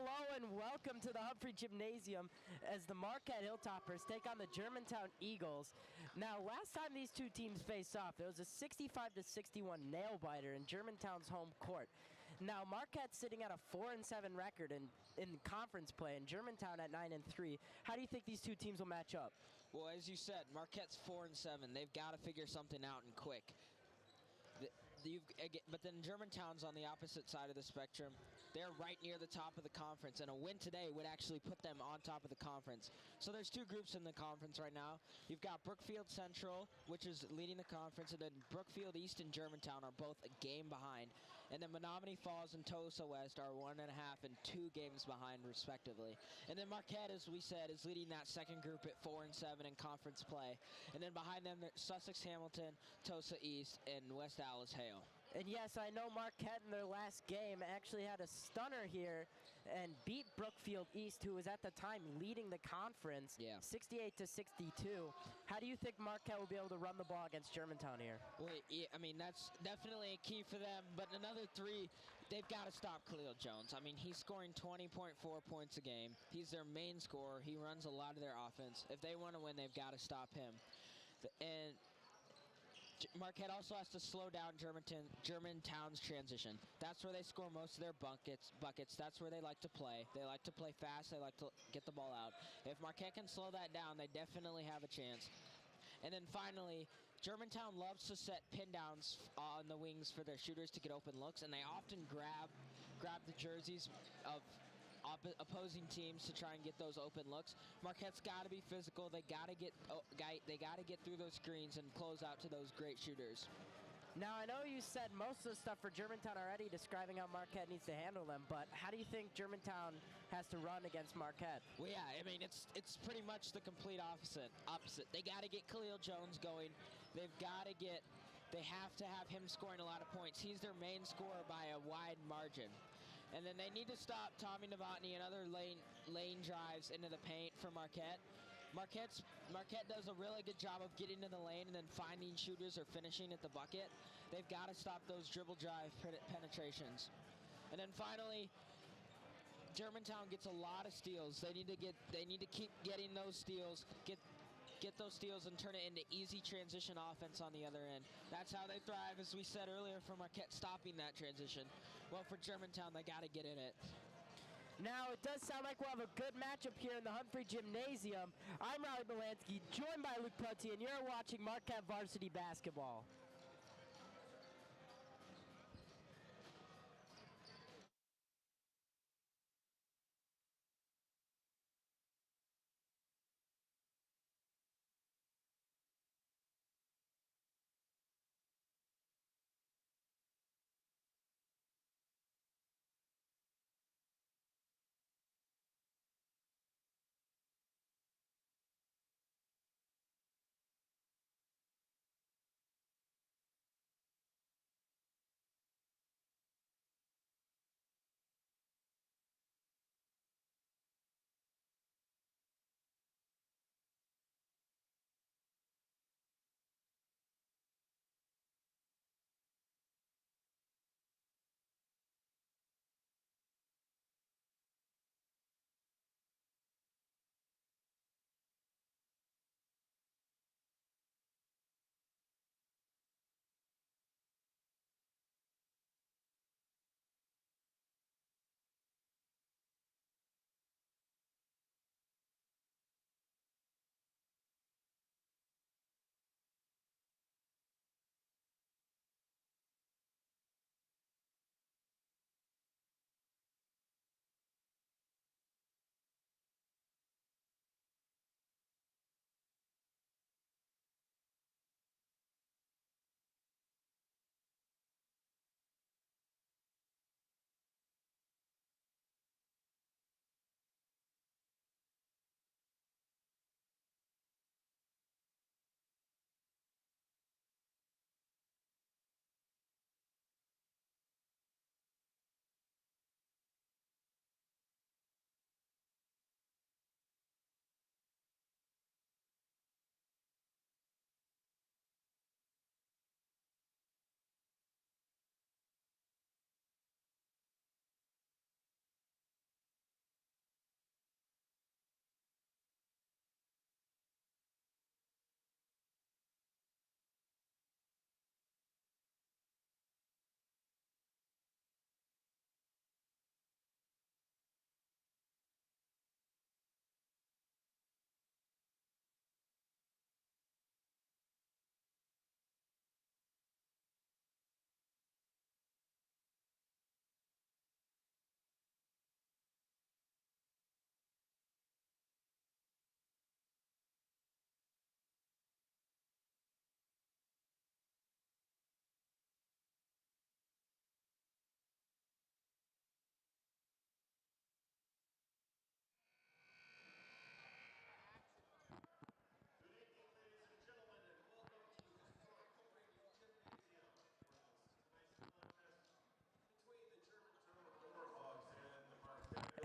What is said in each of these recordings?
Hello and welcome to the Humphrey Gymnasium as the Marquette Hilltoppers take on the Germantown Eagles. Now, last time these two teams faced off, it was a 65-61 nail-biter in Germantown's home court. Now, Marquette's sitting at a 4-7 record in conference play, and Germantown at 9-3. How do you think these two teams will match up? Well, as you said, Marquette's 4-7. They've got to figure something out and quick. But then Germantown's on the opposite side of the spectrum. They're right near the top of the conference, and a win today would actually put them on top of the conference. So there's two groups in the conference right now. You've got Brookfield Central, which is leading the conference, and then Brookfield East and Germantown are both a game behind. And then Menominee Falls and Tosa West are 1.5 and 2 games behind, respectively. And then Marquette, as we said, is leading that second group at 4-7 in conference play. And then behind them, Sussex Hamilton, Tosa East, and West Allis Hale. And yes, I know Marquette in their last game actually had a stunner here and beat Brookfield East, who was at the time leading the conference, 68-62. How do you think Marquette will be able to run the ball against Germantown here? Well, yeah, I mean, that's definitely a key for them. But another three, they've got to stop Khalil Jones. I mean, he's scoring 20.4 points a game. He's their main scorer. He runs a lot of their offense. If they want to win, they've got to stop him. And Marquette also has to slow down Germantown's transition. That's where they score most of their buckets. That's where they like to play. They like to play fast. They like to get the ball out. If Marquette can slow that down, they definitely have a chance. And then finally, Germantown loves to set pin downs on the wings for their shooters to get open looks, and they often grab the jerseys of opposing teams to try and get those open looks. Marquette's got to be physical. They got to get through those screens and close out to those great shooters. Now, I know you said most of the stuff for Germantown already, describing how Marquette needs to handle them, but how do you think Germantown has to run against Marquette? Well, yeah, I mean, it's pretty much the complete opposite. They got to get Khalil Jones going. They have to have him scoring a lot of points. He's their main scorer by a wide margin. And then they need to stop Tommy Novotny and other lane drives into the paint for Marquette. Marquette does a really good job of getting to the lane and then finding shooters or finishing at the bucket. They've got to stop those dribble drive penetrations. And then finally, Germantown gets a lot of steals. They need to keep getting those steals, get those steals and turn it into easy transition offense on the other end. That's how they thrive, as we said earlier, for Marquette stopping that transition. Well, for Germantown, they got to get in it. Now, it does sound like we'll have a good matchup here in the Humphrey Gymnasium. I'm Raleigh Bilansky, joined by Luke Prunty, and you're watching Marquette Varsity Basketball.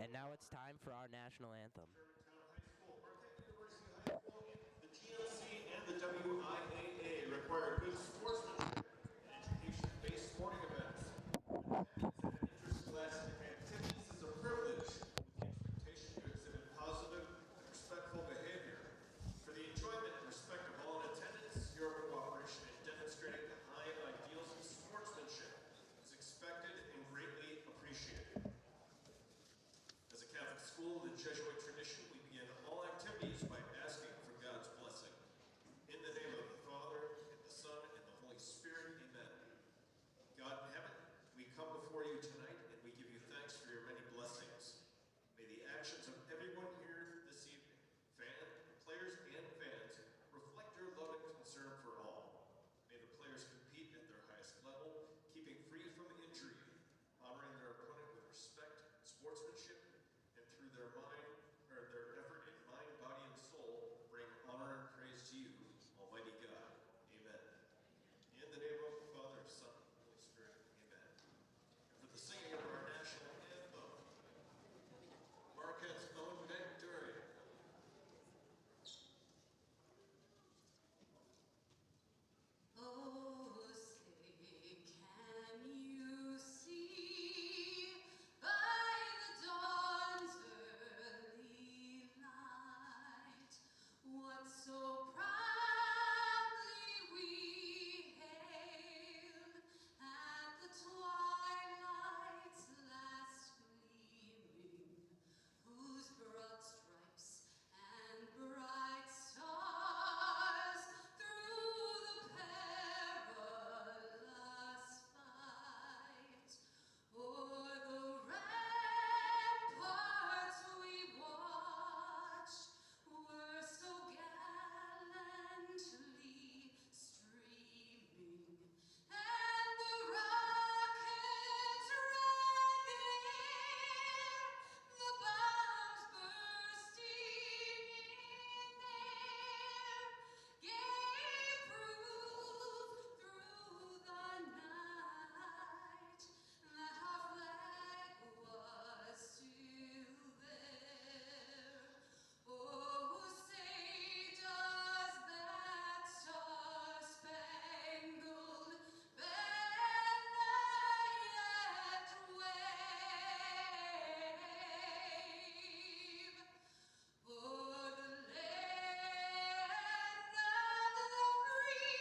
And now it's time for our national anthem. The GLC and the WIAA require good sportsmanship and education-based sporting events. Attendance at interscholastic activities is a privilege, with the expectation to exhibit positive and respectful behavior. For the enjoyment and respect of all in attendance, your cooperation in demonstrating the high ideals of sportsmanship is expected and greatly appreciated. As a Catholic school in the Jesuit tradition, we begin all activities by asking for God's blessing. In the name of the Father, and the Son, and the Holy Spirit, amen. God in heaven, we come before you tonight, and we give you thanks for your many blessings. May the actions of everyone here this evening, players and fans, reflect your love and concern for all. May the players compete at their highest level, keeping free from injury, honoring their opponent with respect and sportsmanship, and through their effort in mind, body, and soul, bring honor and praise to you, Almighty God. Amen. In the name of the Father, Son, and Holy Spirit, amen. And for the singing of our national anthem, Marquette's own victory. Oh, say, can you see by the dawn's early light what so proudly we hailed at the twilight's last gleaming, whose broad stripes and bright stars through the perilous fight o'er the ramparts we watched were so gallantly streaming, and the rockets rattling, the bombs bursting in air, gave proof through the night that our flag was still there. Oh, say does that star-spangled banner yet wave o'er the land of the free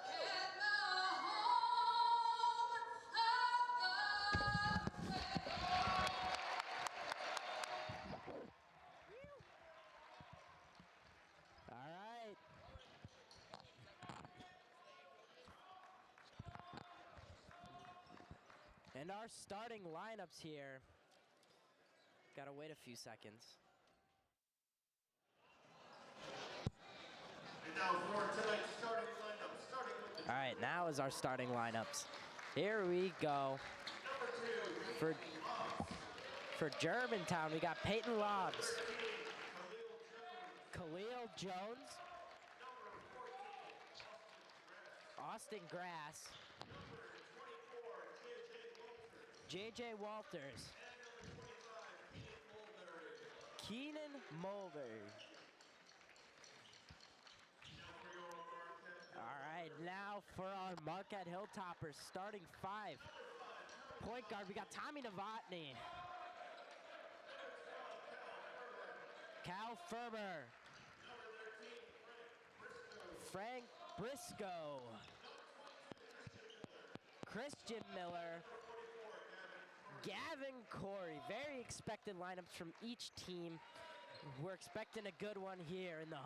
and the home of the All right. And our starting lineups here. Gotta wait a few seconds. And now for tonight's starting lineup, starting with the All right, now is our starting lineups. Here we go. number 2, For Germantown, we got Peyton Lobbs, Khalil Jones, Austin Grass, JJ Walters, Keenan Mulberry. All right, now for our Marquette Hilltoppers, starting 5. Point guard, we got Tommy Novotny, Cal Ferber, Frank Briscoe, Christian Miller, Gavin Corey. Very expected lineups from each team. We're expecting a good one here in the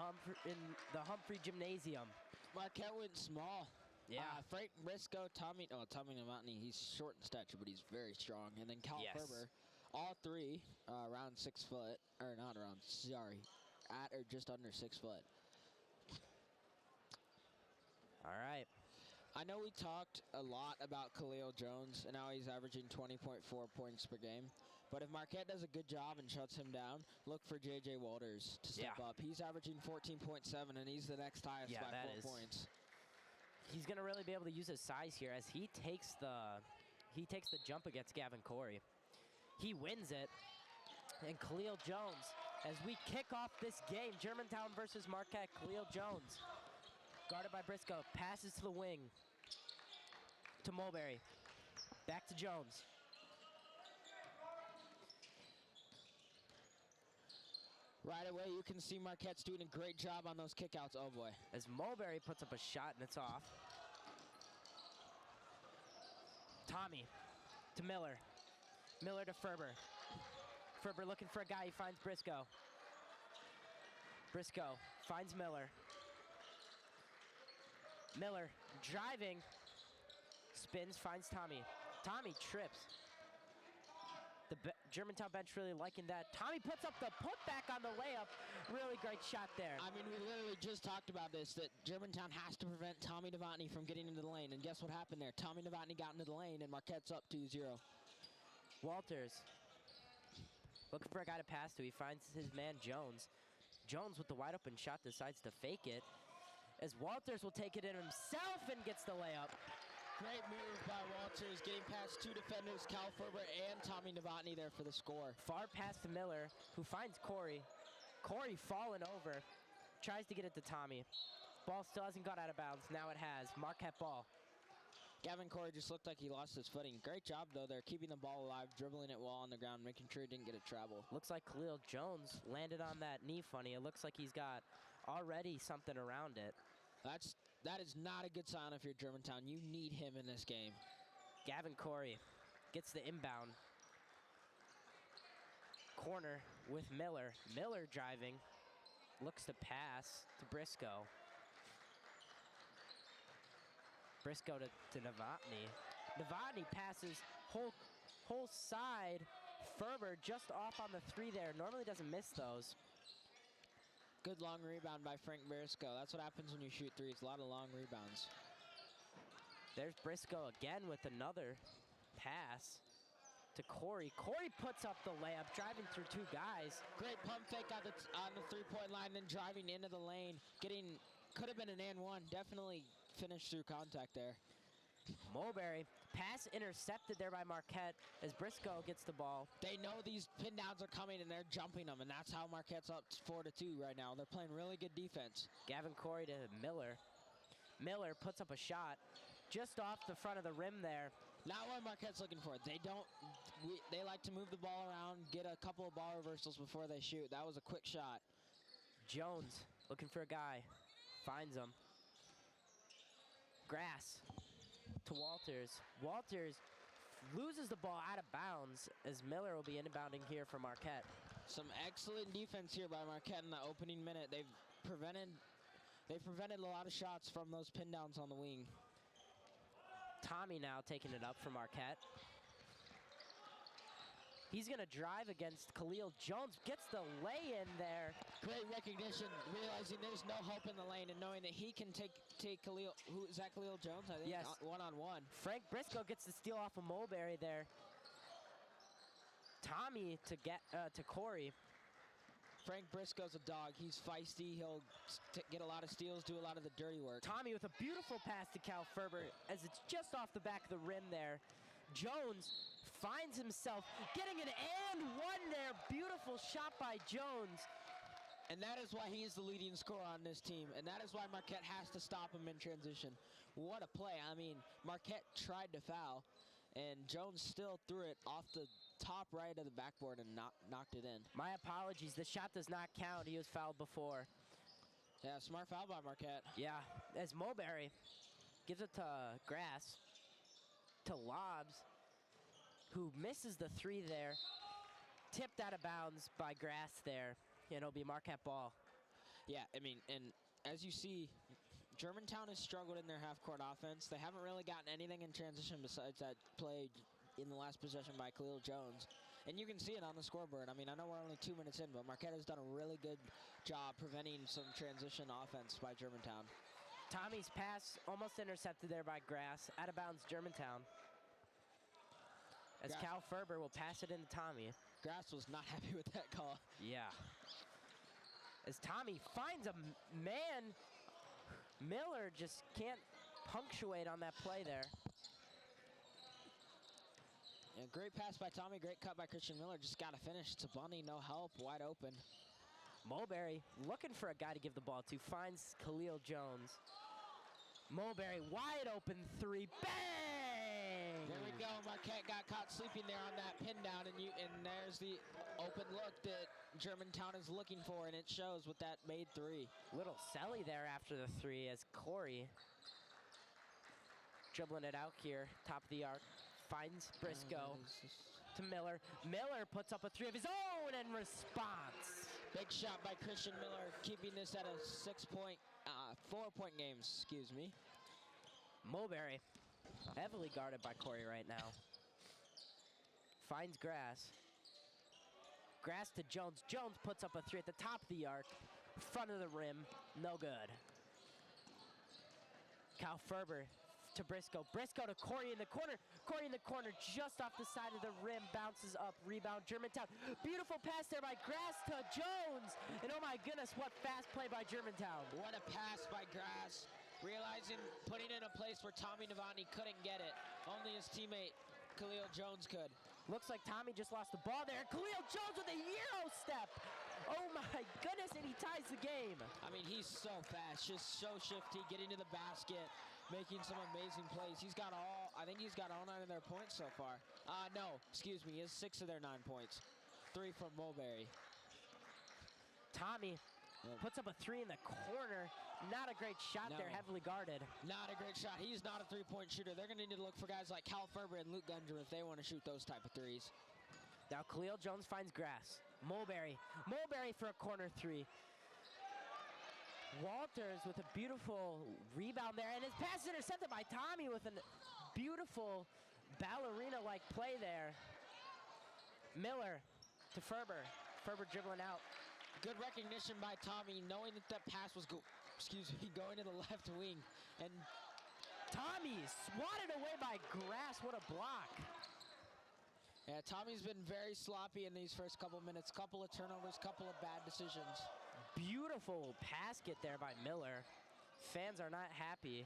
Humphrey Gymnasium. Marquette went small. Yeah. Frank Briscoe, Tommy Novotny, he's short in stature, but he's very strong. And then Cal Yes. Ferber, all three around 6 foot, or not around, sorry, at or just under 6 foot. All right. I know we talked a lot about Khalil Jones, and now he's averaging 20.4 points per game. But if Marquette does a good job and shuts him down, look for J.J. Walters to step up. He's averaging 14.7, and he's the next highest by 4 points. He's going to really be able to use his size here as he takes the he takes the jump against Gavin Corey. He wins it. And Khalil Jones, as we kick off this game, Germantown versus Marquette, Khalil Jones, guarded by Briscoe, passes to the wing, to Mulberry, back to Jones. Right away, you can see Marquette's doing a great job on those kickouts. Oh boy. As Mulberry puts up a shot and it's off. Tommy to Miller. Miller to Ferber. Ferber looking for a guy, he finds Briscoe. Briscoe finds Miller. Miller driving, spins, finds Tommy. Tommy trips. The Germantown bench really liking that. Tommy puts up the putback on the layup. Really great shot there. I mean, we literally just talked about this, that Germantown has to prevent Tommy Novotny from getting into the lane. And guess what happened there? Tommy Novotny got into the lane, and Marquette's up 2-0. Walters looking for a guy to pass to. He finds his man Jones. Jones with the wide open shot decides to fake it, as Walters will take it in himself and gets the layup. Great move by Walters, getting past two defenders, Cal Ferber and Tommy Novotny there for the score. Far pass to Miller, who finds Corey. Corey falling over, tries to get it to Tommy. Ball still hasn't got out of bounds. Now it has. Marquette ball. Gavin Corey just looked like he lost his footing. Great job, though, there, keeping the ball alive, dribbling it well on the ground, making sure he didn't get a travel. Looks like Khalil Jones landed on that knee funny. It looks like he's got already something around it. That is not a good sign if you're Germantown. You need him in this game. Gavin Corey gets the inbound. Corner with Miller. Miller driving. Looks to pass to Briscoe. Briscoe to Novotny. Novotny passes whole side. Ferber just off on the three there. Normally doesn't miss those. Good long rebound by Frank Briscoe. That's what happens when you shoot threes. A lot of long rebounds. There's Briscoe again with another pass to Corey. Corey puts up the layup, driving through two guys. Great pump fake on the three-point line, then driving into the lane. Could have been an and one. Definitely finished through contact there. Mulberry, pass intercepted there by Marquette as Briscoe gets the ball. They know these pin downs are coming and they're jumping them, and that's how Marquette's up 4-2 right now. They're playing really good defense. Gavin Corey to Miller. Miller puts up a shot just off the front of the rim there. Not what Marquette's looking for. They like to move the ball around, get a couple of ball reversals before they shoot. That was a quick shot. Jones looking for a guy, finds him. Grass to Walters. Walters loses the ball out of bounds as Miller will be inbounding here for Marquette. Some excellent defense here by Marquette in the opening minute. They've prevented a lot of shots from those pin downs on the wing. Tommy now taking it up for Marquette. He's going to drive against Khalil Jones. Gets the lay-in there. Great recognition, realizing there's no hope in the lane and knowing that he can take Khalil. Who is that, Khalil Jones? I think. Yes. One-on-one. Frank Briscoe gets the steal off of Mulberry there. Tommy to Corey. Frank Briscoe's a dog. He's feisty. He'll get a lot of steals, do a lot of the dirty work. Tommy with a beautiful pass to Cal Ferber as it's just off the back of the rim there. Jones finds himself getting an and one there. Beautiful shot by Jones. And that is why he is the leading scorer on this team. And that is why Marquette has to stop him in transition. What a play. I mean, Marquette tried to foul, and Jones still threw it off the top right of the backboard and knocked it in. My apologies. The shot does not count. He was fouled before. Yeah, smart foul by Marquette. Yeah, as Mulberry gives it to Grass, to Lobbs, who misses the three there. Tipped out of bounds by Grass there. And it'll be Marquette ball. Yeah, I mean, and as you see, Germantown has struggled in their half-court offense. They haven't really gotten anything in transition besides that play in the last possession by Khalil Jones. And you can see it on the scoreboard. I mean, I know we're only 2 minutes in, but Marquette has done a really good job preventing some transition offense by Germantown. Tommy's pass almost intercepted there by Grass. Out of bounds, Germantown. As Cal Ferber will pass it into Tommy. Grass was not happy with that call. Yeah. As Tommy finds a man, Miller just can't punctuate on that play there. Yeah, great pass by Tommy, great cut by Christian Miller. Just got to finish. It's a bunny, no help, wide open. Mulberry looking for a guy to give the ball to, finds Khalil Jones. Mulberry wide open three, bang! There we go. Marquette got caught sleeping there on that pin down, and there's the open look that Germantown is looking for, and it shows with that made three. Little Selly there after the three as Corey dribbling it out here, top of the arc, finds Briscoe to Miller. Miller puts up a three of his own in response. Big shot by Christian Miller, keeping this at a 4-point game, excuse me. Mulberry, heavily guarded by Corey right now. Finds Grass. Grass to Jones. Jones puts up a three at the top of the arc, front of the rim, no good. Kyle Ferber to Briscoe. Briscoe to Corey in the corner. Corey in the corner, just off the side of the rim, bounces up, rebound, Germantown. Beautiful pass there by Grass to Jones. And oh my goodness, what fast play by Germantown. What a pass by Grass. Realizing, putting it in a place where Tommy Novotny couldn't get it. Only his teammate, Khalil Jones, could. Looks like Tommy just lost the ball there. Khalil Jones with a Euro step. Oh my goodness, and he ties the game. I mean, he's so fast, just so shifty, getting to the basket, making some amazing plays. I think he's got all 9 of their points so far. No, excuse me, he has 6 of their 9 points. 3 from Mulberry. Tommy puts up a three in the corner. Not a great shot there, heavily guarded. Not a great shot. He's not a three-point shooter. They're going to need to look for guys like Cal Ferber and Luke Gundrum if they want to shoot those type of threes. Now Khalil Jones finds Grass. Mulberry for a corner three. Walters with a beautiful rebound there, and his pass is intercepted by Tommy with a beautiful ballerina-like play there. Miller to Ferber. Ferber dribbling out. Good recognition by Tommy, knowing that that pass was going to the left wing. And Tommy swatted away by Grass. What a block. Yeah, Tommy's been very sloppy in these first couple minutes. Couple of turnovers, couple of bad decisions. Beautiful basket there by Miller. Fans are not happy.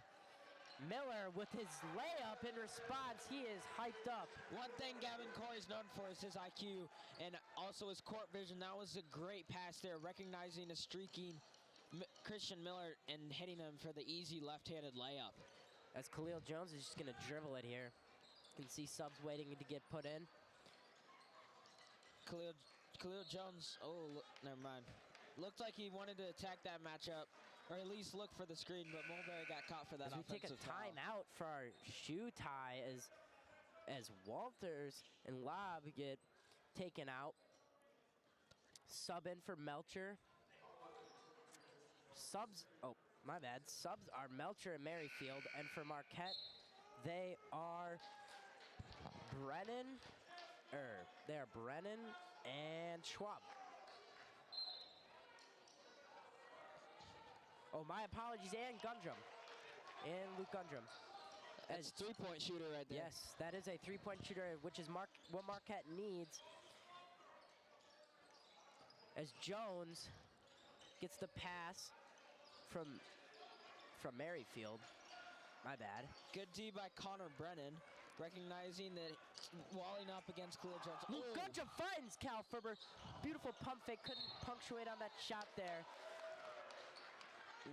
Miller with his layup in response, he is hyped up. One thing Gavin Corey's known for is his IQ and also his court vision. That was a great pass there, recognizing a streaking Christian Miller and hitting him for the easy left-handed layup. As Khalil Jones is just gonna dribble it here. You can see subs waiting to get put in. Khalil Jones, never mind. Looked like he wanted to attack that matchup, or at least look for the screen, but Mulberry got caught for that as we take a timeout for our shoe tie as Walters and Lob get taken out. Sub in for Melcher. Subs are Melcher and Merrifield, and for Marquette, they are Brennan and Schwab. Oh, my apologies, and Gundrum. And Luke Gundrum. That's a three-point shooter right there. Yes, that is a three-point shooter, which is what Marquette needs. As Jones gets the pass from Merrifield. My bad. Good D by Connor Brennan, recognizing that walling up against Khalil Jones. Luke Gundrum finds Cal Ferber. Beautiful pump fake, couldn't punctuate on that shot there.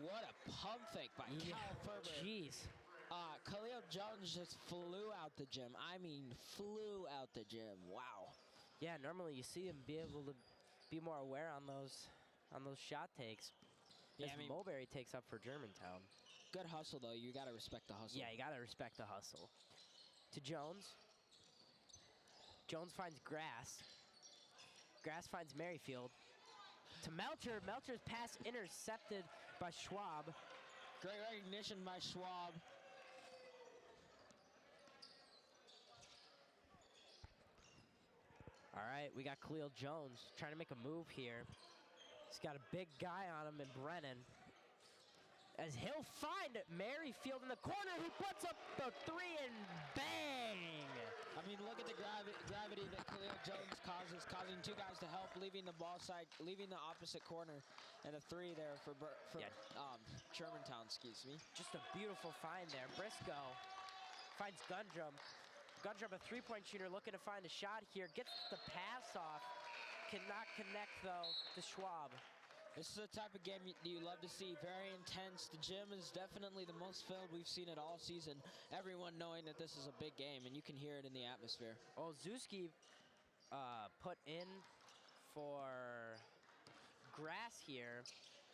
What a pump fake by Cal Ferber. Jeez. Khalil Jones just flew out the gym. I mean, flew out the gym. Wow. Yeah, normally you see him be able to be more aware on those shot takes. Yeah, as Mulberry takes up for Germantown. Good hustle, though. You got to respect the hustle. Yeah, you got to respect the hustle. To Jones. Jones finds Grass. Grass finds Merrifield. To Melcher. Melcher's pass intercepted by Schwab. Great recognition by Schwab. All right, we got Khalil Jones trying to make a move here. He's got a big guy on him in Brennan. As he'll find Merrifield in the corner, he puts up the three and bang! I mean, look at the gravity that Khalil Jones causes, causing two guys to help, leaving the opposite corner, and a three there for Germantown, excuse me. Just a beautiful find there. Briscoe finds Gundrum Gundrum, a three-point shooter, looking to find a shot here. Gets the pass off. Cannot connect, though, to Schwab. This is the type of game you love to see. Very intense. The gym is definitely the most filled we've seen it all season. Everyone knowing that this is a big game, and you can hear it in the atmosphere. Oh, Zuski put in for Grass here,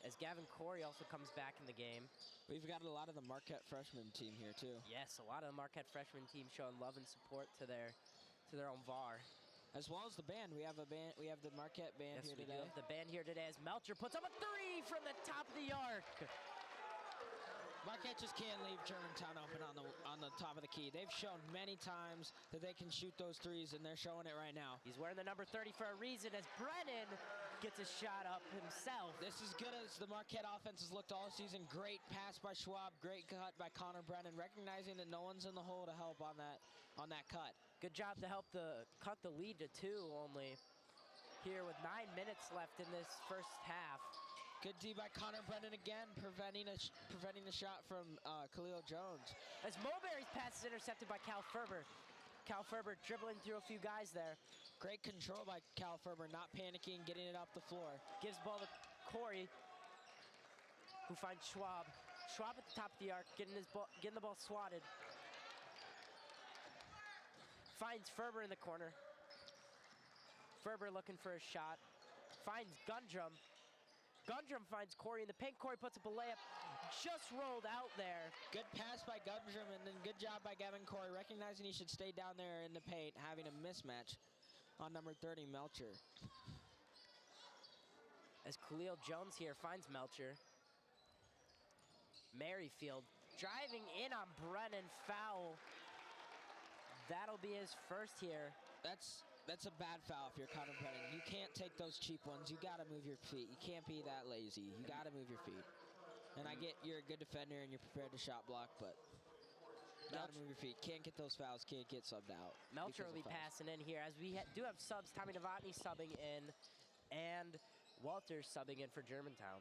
as Gavin Corey also comes back in the game. We've got a lot of the Marquette freshman team here, too. Yes, a lot of the Marquette freshman team showing love and support to their own VAR. As well as the band. We have a band. We have the Marquette band Yes, here we today. do have the band here today as Melcher puts up a three from the top of the arc. Marquette just can't leave Germantown open on the top of the key. They've shown many times that they can shoot those threes, and they're showing it right now. He's wearing the number 30 for a reason as Brennan gets a shot up himself. This is good as the Marquette offense has looked all season. Great pass by Schwab, great cut by Connor Brennan, recognizing that no one's in the hole to help on that cut. Good job to help cut the lead to 2 only here with 9 minutes left in this first half. Good D by Connor Brennan again, preventing the shot from Khalil Jones. As Mulberry's pass is intercepted by Cal Ferber. Cal Ferber dribbling through a few guys there. Great control by Cal Ferber, not panicking, getting it up the floor. Gives ball to Corey, who finds Schwab. Schwab at the top of the arc, getting the ball swatted. Finds Ferber in the corner. Ferber looking for a shot. Finds Gundrum. Gundrum finds Corey in the paint. Corey puts up a layup. Just rolled out there. Good pass by Gundrum, and then good job by Gavin Corey, recognizing he should stay down there in the paint, having a mismatch on number 30, Melcher. As Khalil Jones here finds Melcher. Merrifield driving in on Brennan, foul. That'll be his first here. That's a bad foul if you're Connor Brennan. You can't take those cheap ones. You got to move your feet. You can't be that lazy. You got to move your feet. And I get you're a good defender and you're prepared to shot block, but got to move your feet. Can't get those fouls. Can't get subbed out. Melcher will be passing in here as we do have subs. Tommy Novotny subbing in and Walters subbing in for Germantown.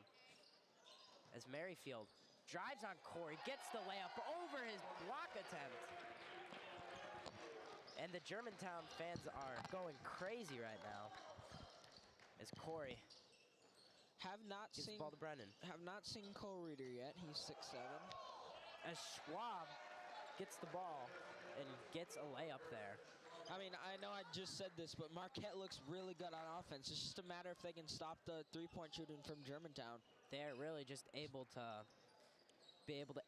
As Merrifield drives on Corey, gets the layup over his block attempt. And the Germantown fans are going crazy right now. As Corey have not gives seen the ball to Brennan. Have not seen Cole Reeder yet. He's 6'7". As Schwab gets the ball and gets a layup there. I mean, I know I just said this, but Marquette looks really good on offense. It's just a matter if they can stop the three-point shooting from Germantown. They're really just able to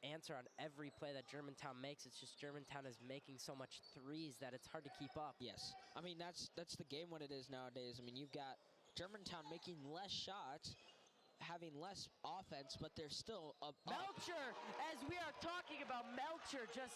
answer on every play that Germantown makes. It's just Germantown is making so much threes that it's hard to keep up. Yes. I mean, that's the game what it is nowadays. I mean, you've got Germantown making less shots, having less offense, but they're still up. Melcher, as we are talking about Melcher just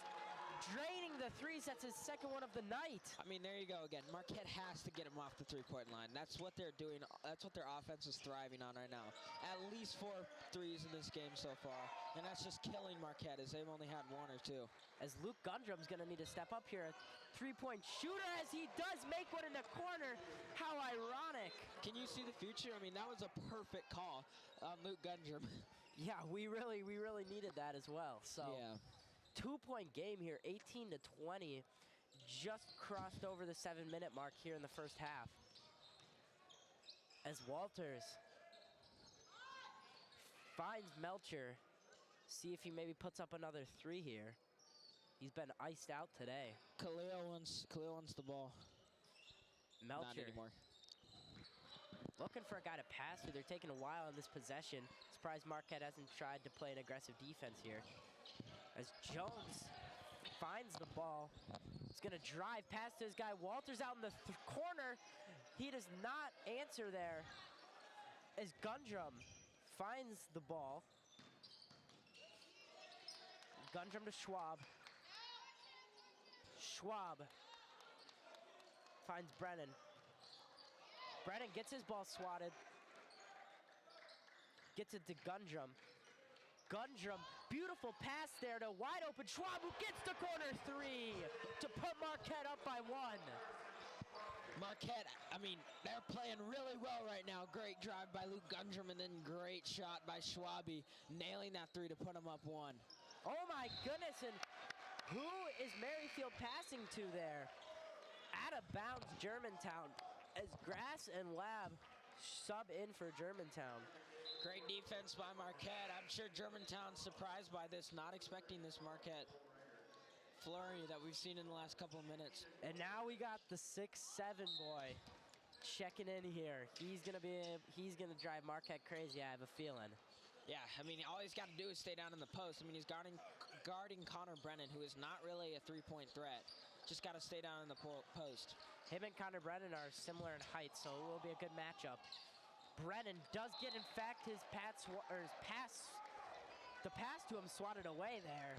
draining the threes. That's his second one of the night. I mean, there you go again. Marquette has to get him off the three-point line. That's what they're doing. That's what their offense is thriving on right now. At least 4 threes in this game so far, and that's just killing Marquette as they've only had 1 or 2. As Luke Gundrum's going to need to step up here. A three-point shooter as he does make one in the corner. How ironic. Can you see the future? I mean, that was a perfect call on Luke Gundrum. Yeah, we really needed that as well. So. Yeah. 2-point game here, 18 to 20. Just crossed over the 7-minute mark here in the first half. As Walters finds Melcher. See if he maybe puts up another 3 here. He's been iced out today. Khalil wants the ball. Melcher. Not anymore. Looking for a guy to pass to. They're taking a while on this possession. Surprised Marquette hasn't tried to play an aggressive defense here. As Jones finds the ball. He's going to drive past his guy. Walters out in the corner. He does not answer there. As Gundrum finds the ball. Gundrum to Schwab. Schwab finds Brennan. Brennan gets his ball swatted. Gets it to Gundrum. Gundrum, beautiful pass there to wide open Schwab, who gets the corner 3 to put Marquette up by 1. Marquette, I mean, they're playing really well right now. Great drive by Luke Gundrum and then great shot by Schwabi, nailing that 3 to put him up 1. Oh my goodness, and Who is Merrifield passing to there? Out of bounds, Germantown, as Grass and Lab sub in for Germantown. Great defense by Marquette. I'm sure Germantown's surprised by this, not expecting this Marquette flurry that we've seen in the last couple of minutes. And now we got the 6'7" boy checking in here. He's gonna drive Marquette crazy, I have a feeling. Yeah, I mean, all he's got to do is stay down in the post. I mean, he's guarding Connor Brennan, who is not really a three-point threat. Just got to stay down in the post. Him and Connor Brennan are similar in height, so it will be a good matchup. Brennan does get, in fact, the pass to him swatted away there.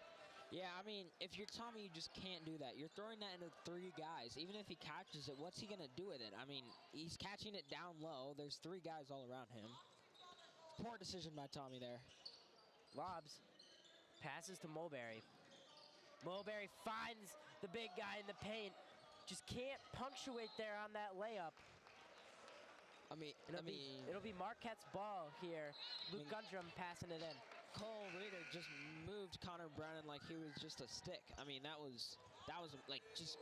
Yeah, I mean, if you're Tommy, you just can't do that. You're throwing that into three guys. Even if he catches it, what's he going to do with it? I mean, he's catching it down low. There's three guys all around him. Poor decision by Tommy there. Lobs passes to Mulberry. Mulberry finds the big guy in the paint. Just can't punctuate there on that layup. It'll be Marquette's ball here. Luke Gundrum passing it in. Cole Reeder just moved Connor Brennan like he was just a stick. I mean, that was like just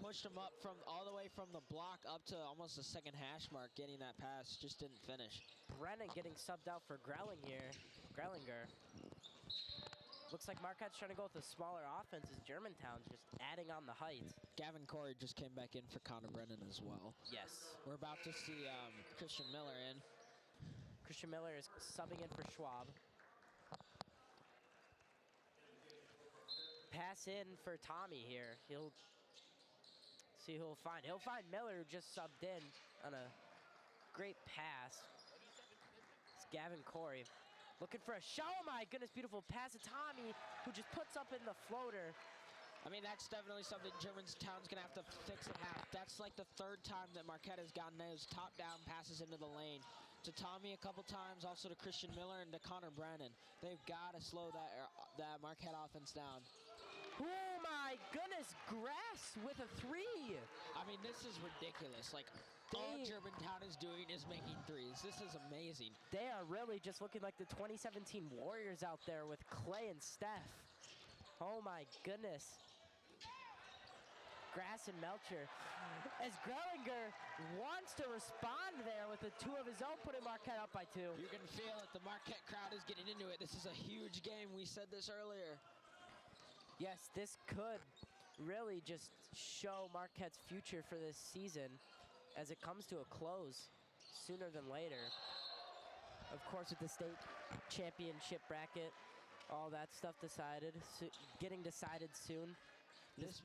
pushed him up from all the way from the block up to almost the second hash mark, getting that pass, just didn't finish. Brennan getting subbed out for Grellinger. Looks like Marquette's trying to go with a smaller offense as Germantown's just adding on the height. Gavin Corey just came back in for Connor Brennan as well. Yes. We're about to see Christian Miller in. Christian Miller is subbing in for Schwab. Pass in for Tommy here. He'll see who he'll find. He'll find Miller, who just subbed in on a great pass. It's Gavin Corey. Looking for a shot. Oh my goodness, beautiful pass to Tommy, who just puts up in the floater. I mean, that's definitely something Germantown's going to have to fix at half. That's like the third time that Marquette has gotten those top-down passes into the lane. To Tommy a couple times, also to Christian Miller and to Connor Brennan. They've got to slow that Marquette offense down. Oh my goodness, Grass with a three. I mean, this is ridiculous. Like, all Germantown is doing is making threes. This is amazing. They are really just looking like the 2017 Warriors out there with Clay and Steph. Oh my goodness. Grass and Melcher. As Grellinger wants to respond there with a two of his own, putting Marquette up by two. You can feel it. The Marquette crowd is getting into it. This is a huge game. We said this earlier. Yes, this could really just show Marquette's future for this season as it comes to a close sooner than later. Of course, with the state championship bracket, all that stuff decided, getting decided soon. This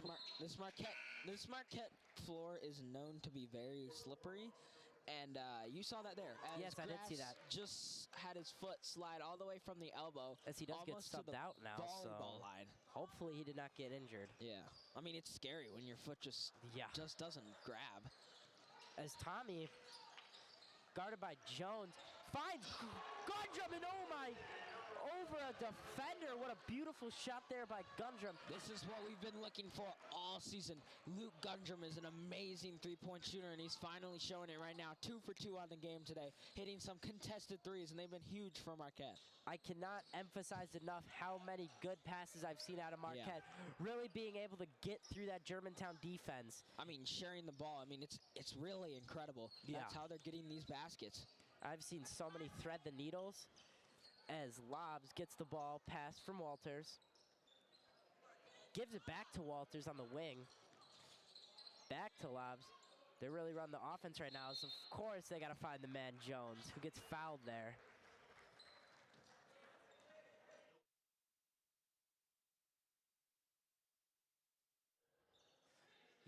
Marquette floor is known to be very slippery, and you saw that there. Yes, I did see that. Just had his foot slide all the way from the elbow, as he does get subbed out now, so line. Hopefully he did not get injured. Yeah, I mean, it's scary when your foot just doesn't grab. As Tommy, guarded by Jones, finds Gundrum, and oh my, over a defender. What a beautiful shot there by Gundrum. This is what we've been looking for all season. Luke Gundrum is an amazing three-point shooter, and he's finally showing it right now. 2 for 2 on the game today, hitting some contested threes, and they've been huge for Marquette. I cannot emphasize enough how many good passes I've seen out of Marquette. Yeah. Really being able to get through that Germantown defense. I mean, sharing the ball. I mean, it's really incredible. That's how they're getting these baskets. I've seen so many thread the needles. As Lobs gets the ball passed from Walters. Gives it back to Walters on the wing. Back to Lobs. They really run the offense right now. So of course they got to find the man Jones, who gets fouled there.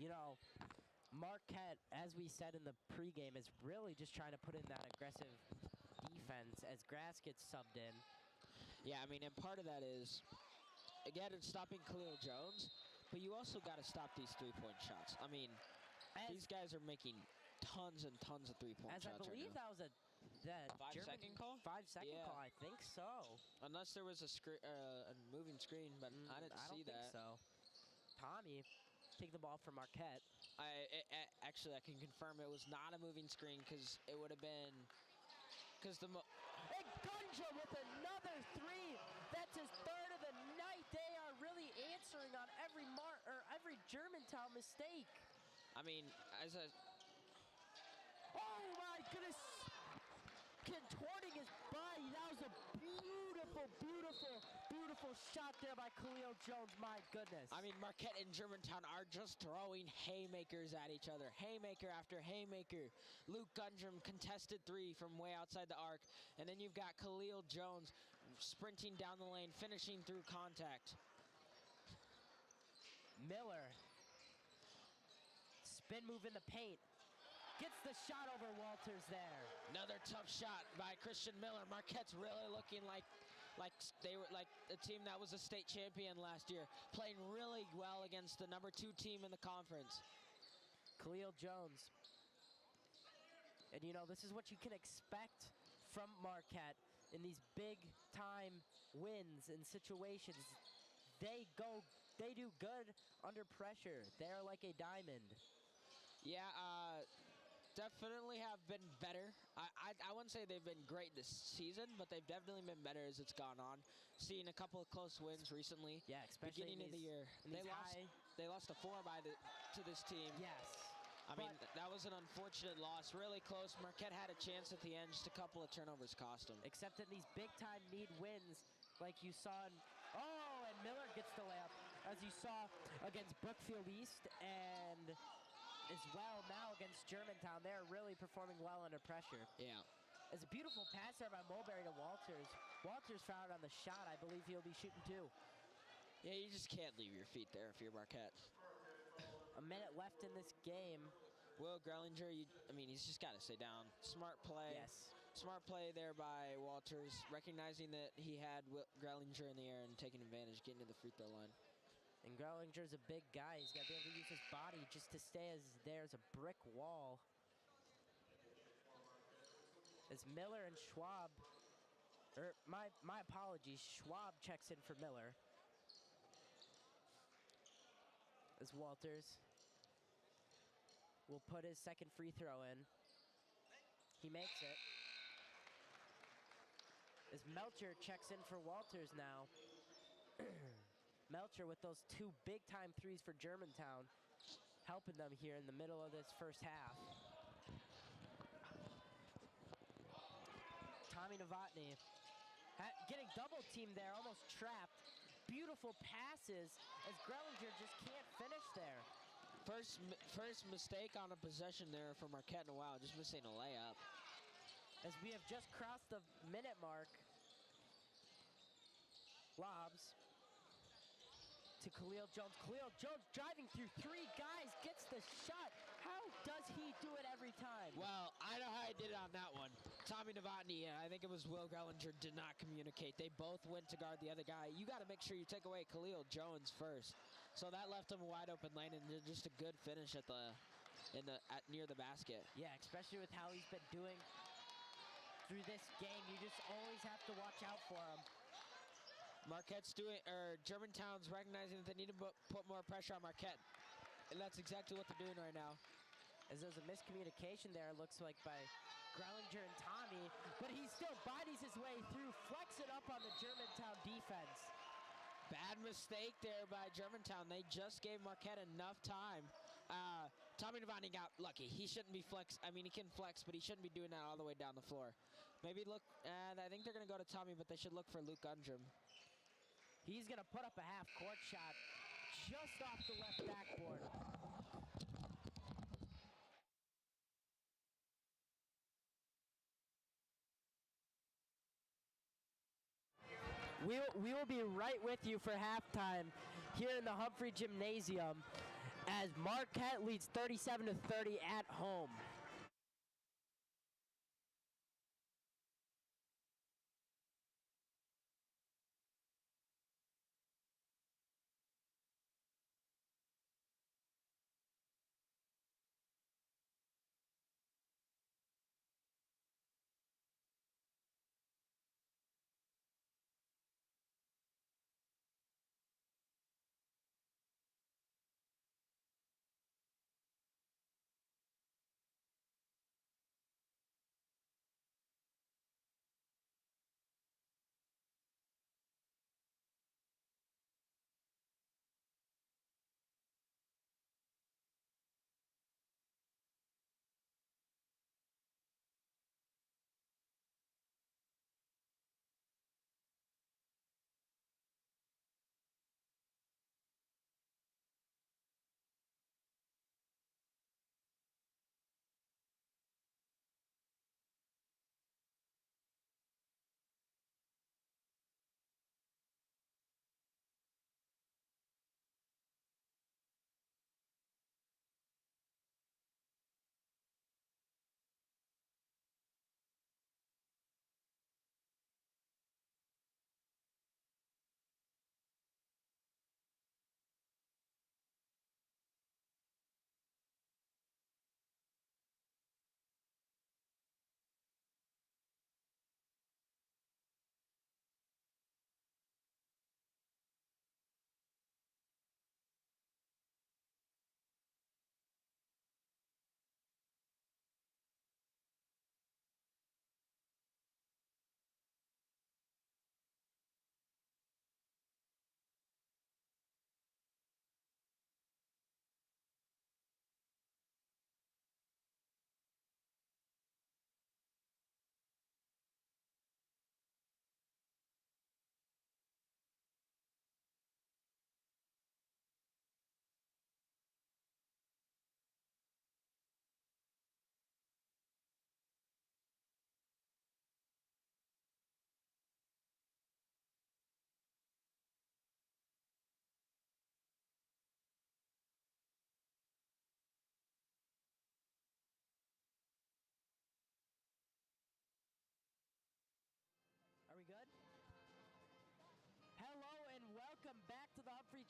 You know, Marquette, as we said in the pregame, is really just trying to put in that aggressive defense as Grass gets subbed in. Yeah, I mean, and part of that is, again, it's stopping Khalil Jones, but you also got to stop these three-point shots. I mean, these guys are making tons and tons of three-point shots I believe right now. that was a 5-second call? 5-second call, I think so. Unless there was a moving screen, but I didn't see that. I don't think so. Tommy, take the ball from Marquette. Actually, I can confirm it was not a moving screen because it would have been... And Gundrum with another three. That's his third of the night. They are really pressuring on every Germantown mistake. I mean, as a Oh my goodness! Contorting his body. That was a beautiful, beautiful, beautiful shot there by Khalil Jones. My goodness. I mean, Marquette and Germantown are just throwing haymakers at each other. Haymaker after haymaker. Luke Gundrum contested 3 from way outside the arc. And then you've got Khalil Jones sprinting down the lane, finishing through contact. Miller. Spin move in the paint. Gets the shot over Walters there. Another tough shot by Christian Miller. Marquette's really looking like they were like a team that was a state champion last year, playing really well against the number 2 team in the conference. Khalil Jones. And you know, this is what you can expect from Marquette in these big time wins and situations. They do good under pressure. They're like a diamond. Yeah, definitely have been better. I wouldn't say they've been great this season, but they've definitely been better as it's gone on. Seeing a couple of close wins recently. Yeah, especially beginning of the year. They lost a 4 to this team. Yes. I mean, that was an unfortunate loss. Really close. Marquette had a chance at the end. Just a couple of turnovers cost them. Except in these big-time need wins, like you saw in... Oh, and Miller gets the layup, as you saw against Brookfield East, and as well now against Germantown. They're really performing well under pressure. Yeah. It's a beautiful pass there by Mulberry to Walters. Walters fouled on the shot. I believe he'll be shooting 2. Yeah, you just can't leave your feet there if you're Marquette. A minute left in this game. Will Grellinger, he's just got to stay down. Smart play. Yes. Smart play there by Walters, recognizing that he had Grellinger in the air and taking advantage, getting to the free throw line. And Grellinger's a big guy. He's got to be able to use his body just to stay there's a brick wall. As Miller and Schwab, my apologies, Schwab checks in for Miller. As Walters will put his second free throw in. He makes it. As Melcher checks in for Walters now. Melcher with those 2 big-time threes for Germantown, helping them here in the middle of this first half. Tommy Novotny getting double-teamed there, almost trapped. Beautiful passes as Grellinger just can't finish there. First mistake on a possession there for Marquette in a while, just missing a layup. As we have just crossed the minute mark. Lobs to Khalil Jones. Khalil Jones driving through 3 guys, gets the shot. How does he do it every time? Well, I know how he did it on that one. Tommy Novotny, I think it was Will Grellinger, did not communicate. They both went to guard the other guy. You got to make sure you take away Khalil Jones first. So that left him a wide open lane and just a good finish near the basket. Yeah, especially with how he's been doing through this game. You just always have to watch out for him. Germantown's recognizing that they need to put more pressure on Marquette. And that's exactly what they're doing right now. As there's a miscommunication there, it looks like, by Grellinger and Tommy, but he still bodies his way through, flex it up on the Germantown defense. Bad mistake there by Germantown. They just gave Marquette enough time. Tommy Novotny got lucky. He shouldn't be flex. I mean, he can flex, but he shouldn't be doing that all the way down the floor. Maybe look, and I think they're going to go to Tommy, but they should look for Luke Gundrum. He's going to put up a half-court shot just off the left backboard. We will be right with you for halftime here in the Humphrey Gymnasium as Marquette leads 37-30 at home.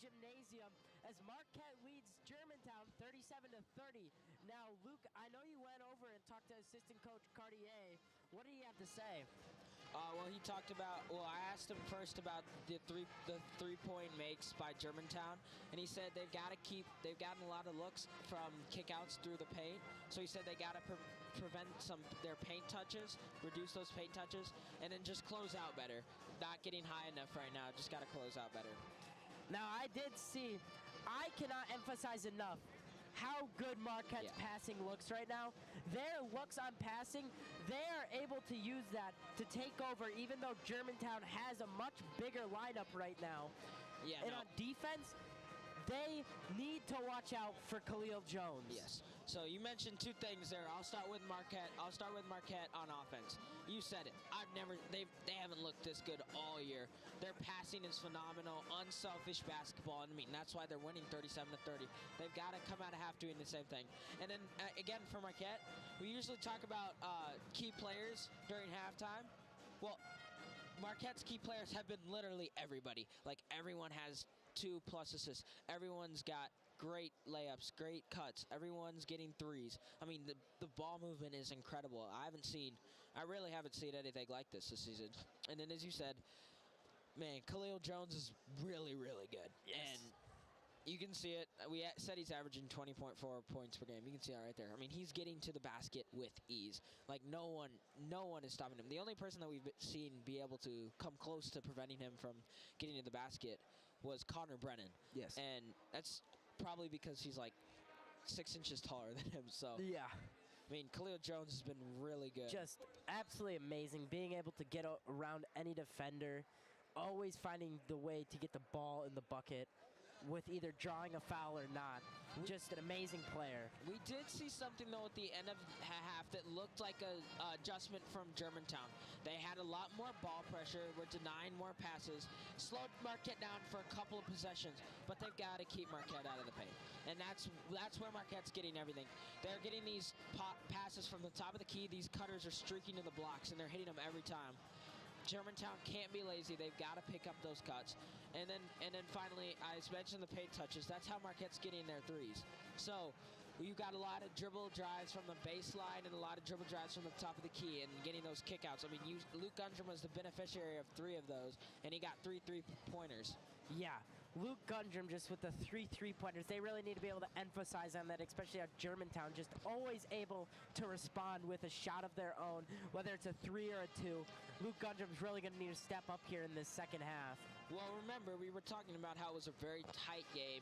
Gymnasium as Marquette leads Germantown 37-30. Now, Luke, I know you went over and talked to assistant coach Cartier. What did he have to say? Well, he talked about. Well, I asked him first about the three-point makes by Germantown, and he said they've gotten a lot of looks from kickouts through the paint. So he said they got to prevent their paint touches, reduce those paint touches, and then just close out better. Not getting high enough right now. Just got to close out better. Now, I did see. I cannot emphasize enough how good Marquette's passing looks right now. Their looks on passing, they are able to use that to take over, even though Germantown has a much bigger lineup right now. Yeah, and on defense, they need to watch out for Khalil Jones. Yes. So you mentioned two things there. I'll start with Marquette. I'll start with Marquette on offense. You said it. They haven't looked this good all year. Their passing is phenomenal, unselfish basketball. I mean, that's why they're winning 37-30. They've got to come out of half doing the same thing. And then again for Marquette, we usually talk about key players during halftime. Well, Marquette's key players have been literally everybody. Like, everyone has 2+ assists. Everyone's got great layups, great cuts. Everyone's getting threes. I mean, the ball movement is incredible. I really haven't seen anything like this season. And then, as you said, man, Khalil Jones is really, really good. Yes. And you can see it. We said he's averaging 20.4 points per game. You can see it right there. I mean, he's getting to the basket with ease. Like, no one is stopping him. The only person that we've seen be able to come close to preventing him from getting to the basket was Connor Brennan. Yes. And that's probably because he's like 6 inches taller than him. So Yeah. I mean, Khalil Jones has been really good. Just absolutely amazing. Being able to get around any defender, always finding the way to get the ball in the bucket with either drawing a foul or not. Just an amazing player. We did see something, though, at the end of half that looked like a adjustment from Germantown. They had a lot more ball pressure, were denying more passes, slowed Marquette down for a couple of possessions, but they've got to keep Marquette out of the paint. And that's where Marquette's getting everything. They're getting these passes from the top of the key. These cutters are streaking to the blocks, and they're hitting them every time. Germantown can't be lazy. They've got to pick up those cuts. And then finally, I mentioned the paint touches. That's how Marquette's getting their threes. So you've got a lot of dribble drives from the baseline and a lot of dribble drives from the top of the key and getting those kickouts. I mean, Luke Gundrum was the beneficiary of 3 of those, and he got 3 3-pointers. Yeah. Luke Gundrum just with the 3 3-pointers. They really need to be able to emphasize on that, especially at Germantown, just always able to respond with a shot of their own, whether it's a 3 or a 2. Luke Gundrum's really going to need to step up here in this second half. Well, remember, we were talking about how it was a very tight game,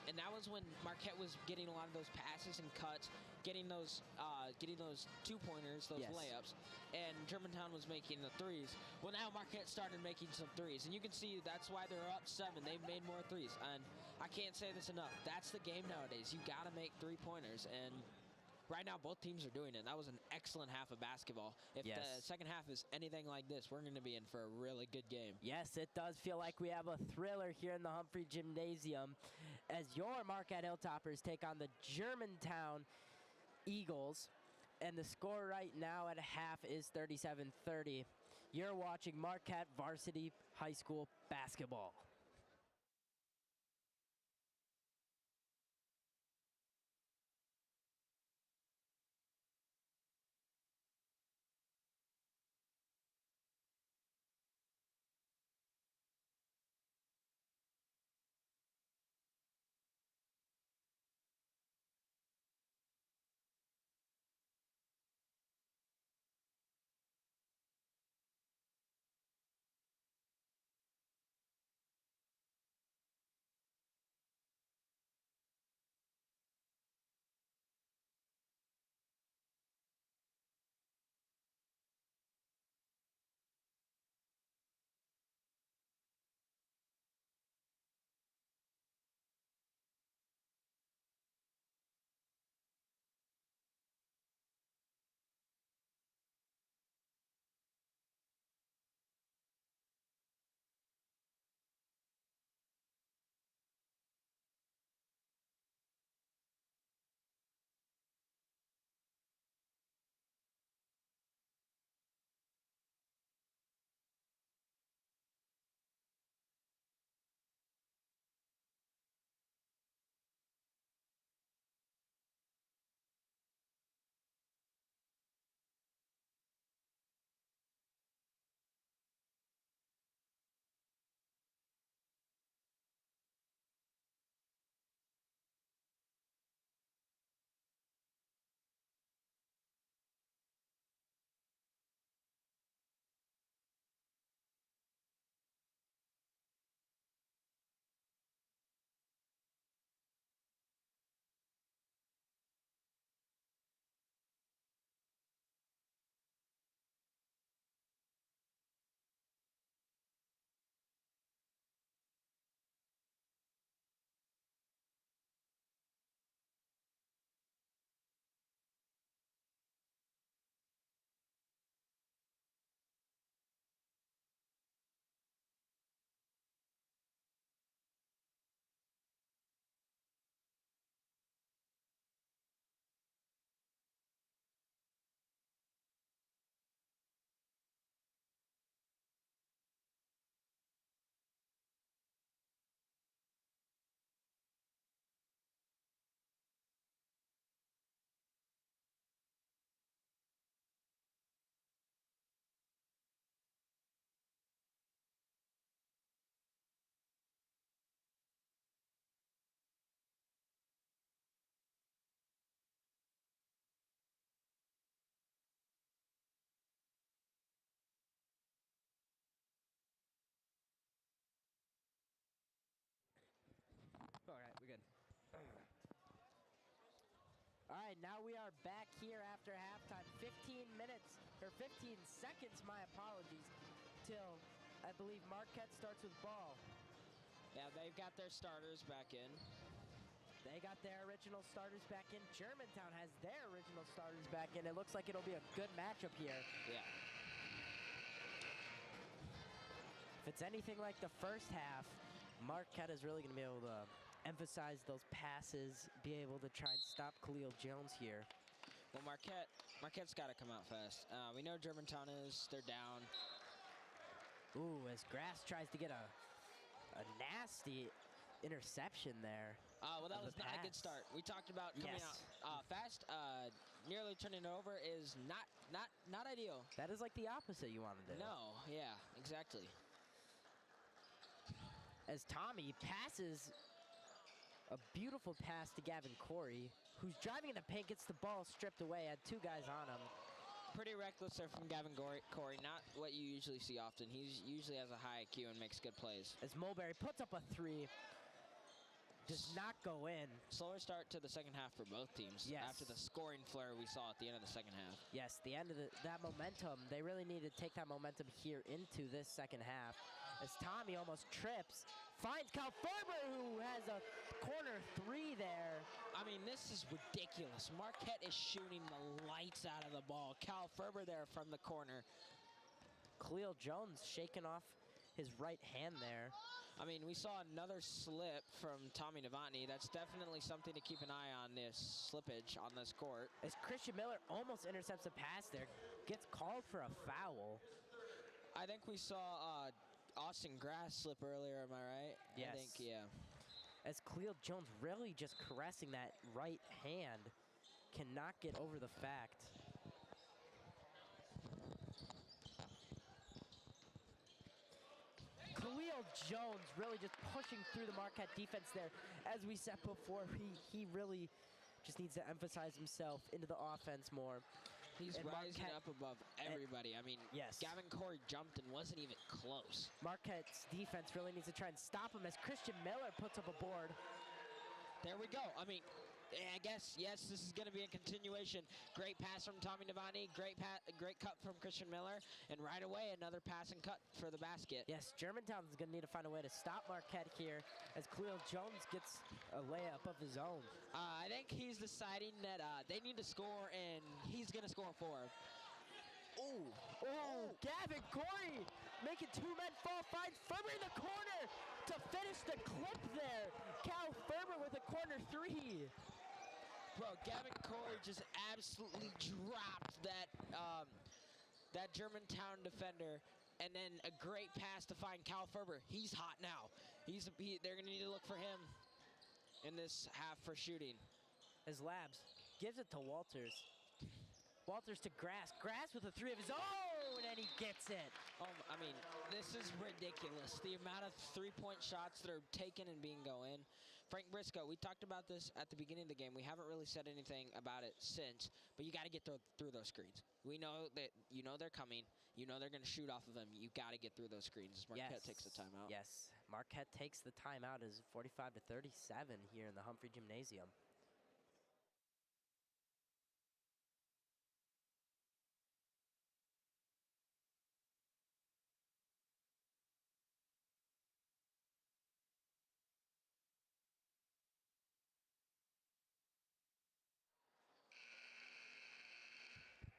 and that was when Marquette was getting a lot of those passes and cuts, getting those 2-pointers, those Yes. layups, and Germantown was making the threes. Well, now Marquette started making some threes, and you can see that's why they're up 7. They've made more threes, and I can't say this enough. That's the game nowadays. You got to make 3-pointers, and right now both teams are doing it. That was an excellent half of basketball. If Yes. the second half is anything like this, we're going to be in for a really good game. Yes, it does feel like we have a thriller here in the Humphrey Gymnasium as your Marquette Hilltoppers take on the Germantown Eagles. And the score right now at half is 37-30. You're watching Marquette Varsity High School basketball. right, now we are back here after halftime. 15 minutes, or 15 seconds, my apologies, till I believe Marquette starts with ball. Yeah, they've got their starters back in. They got their original starters back in. Germantown has their original starters back in. It looks like it'll be a good matchup here. Yeah. If it's anything like the first half, Marquette is really going to be able to emphasize those passes, be able to try and stop Khalil Jones here. Well, Marquette's got to come out fast. We know Germantown is. They're down. Ooh, as Grass tries to get a nasty interception there. Well, that of was the not a good pass. start. We talked about coming Yes. out fast. Nearly turning it over is not ideal. That is like the opposite you want to do. No, yeah, exactly. As Tommy passes a beautiful pass to Gavin Corey, who's driving in the paint, gets the ball stripped away, had two guys on him. Pretty reckless there from Gavin Corey. Not what you usually see often. He usually has a high IQ and makes good plays. As Mulberry puts up a three, does not go in. Slower start to the second half for both teams. Yes. After the scoring flare we saw at the end of the second half. Yes, the end of that momentum, they really need to take that momentum here into this second half. As Tommy almost trips, finds Cal Ferber, who has a corner three there. I mean, this is ridiculous. Marquette is shooting the lights out of the ball. Cal Ferber there from the corner. Khalil Jones shaking off his right hand there. I mean, we saw another slip from Tommy Novotny. That's definitely something to keep an eye on, this slippage on this court. As Christian Miller almost intercepts a pass there, gets called for a foul. I think we saw Austin Grass slip earlier, am I right? Yes. I think, yeah. As Khalil Jones really just caressing that right hand, cannot get over the fact. Khalil Jones really just pushing through the Marquette defense there. As we said before, he really just needs to emphasize himself into the offense more. He's And rising Marquette- up above everybody. I mean, Yes. Gavin Corey jumped and wasn't even close. Marquette's defense really needs to try and stop him as Christian Miller puts up a board. There we go. I mean, I guess, yes, this is going to be a continuation. Great pass from Tommy Novotny, great cut from Christian Miller, and right away another pass and cut for the basket. Yes, Germantown's going to need to find a way to stop Marquette here as Khalil Jones gets a layup of his own. I think he's deciding that they need to score, and he's going to score for him. Ooh. Oh, Gavin Corey making two men fall, finds Ferber in the corner to finish the clip there. Cal Ferber with a corner three. Bro, Gavin Corey just absolutely dropped that Germantown defender, and then a great pass to find Cal Ferber. He's hot now. They're going to need to look for him in this half for shooting. As Labs gives it to Walters. Walters to Grass. Grass with a three of his own, and he gets it. I mean, this is ridiculous. The amount of three-point shots that are taken and being go in. Frank Briscoe, we talked about this at the beginning of the game. We haven't really said anything about it since, but you got to get through those screens. We know that they're coming. You know they're going to shoot off of them. You got to get through those screens. As Marquette takes the timeout. Yes, Marquette takes the timeout as 45-37 here in the Humphrey Gymnasium.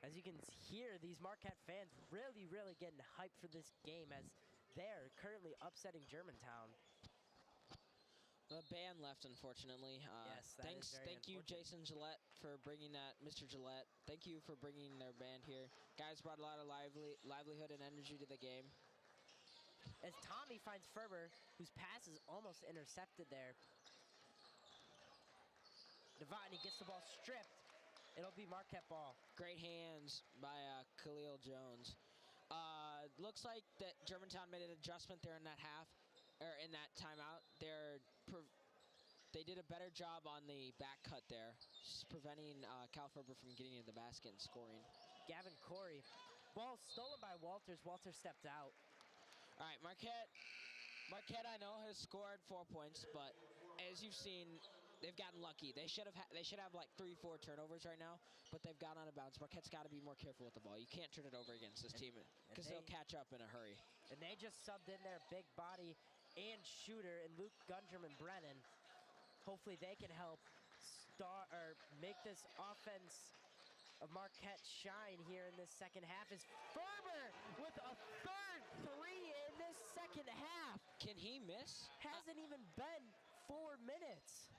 As you can hear, these Marquette fans really getting hyped for this game as they're currently upsetting Germantown. The band left, unfortunately. Yes, that is very Thank you, unfortunate. Jason Gillette, for bringing that. Mr. Gillette, thank you for bringing their band here. Guys brought a lot of livelihood and energy to the game. As Tommy finds Ferber, whose pass is almost intercepted there. Novotny gets the ball stripped. It'll be Marquette ball. Great hands by Khalil Jones. Looks like that Germantown made an adjustment there in that half, or in that timeout. They did a better job on the back cut there, just preventing Cal Ferber from getting into the basket and scoring. Gavin Corey. Ball stolen by Walters. Walters stepped out. All right, Marquette I know has scored 4 points, but as you've seen, they've gotten lucky. They should have like 3-4 turnovers right now, but they've gone out of bounds. Marquette's got to be more careful with the ball. You can't turn it over against this team because they'll catch up in a hurry. And they just subbed in their big body and shooter in Luke Gundrum and Brennan. Hopefully they can help make this offense of Marquette shine here in this second half. Is Ferber with a third three in this second half. Can he miss? Hasn't even been 4 minutes.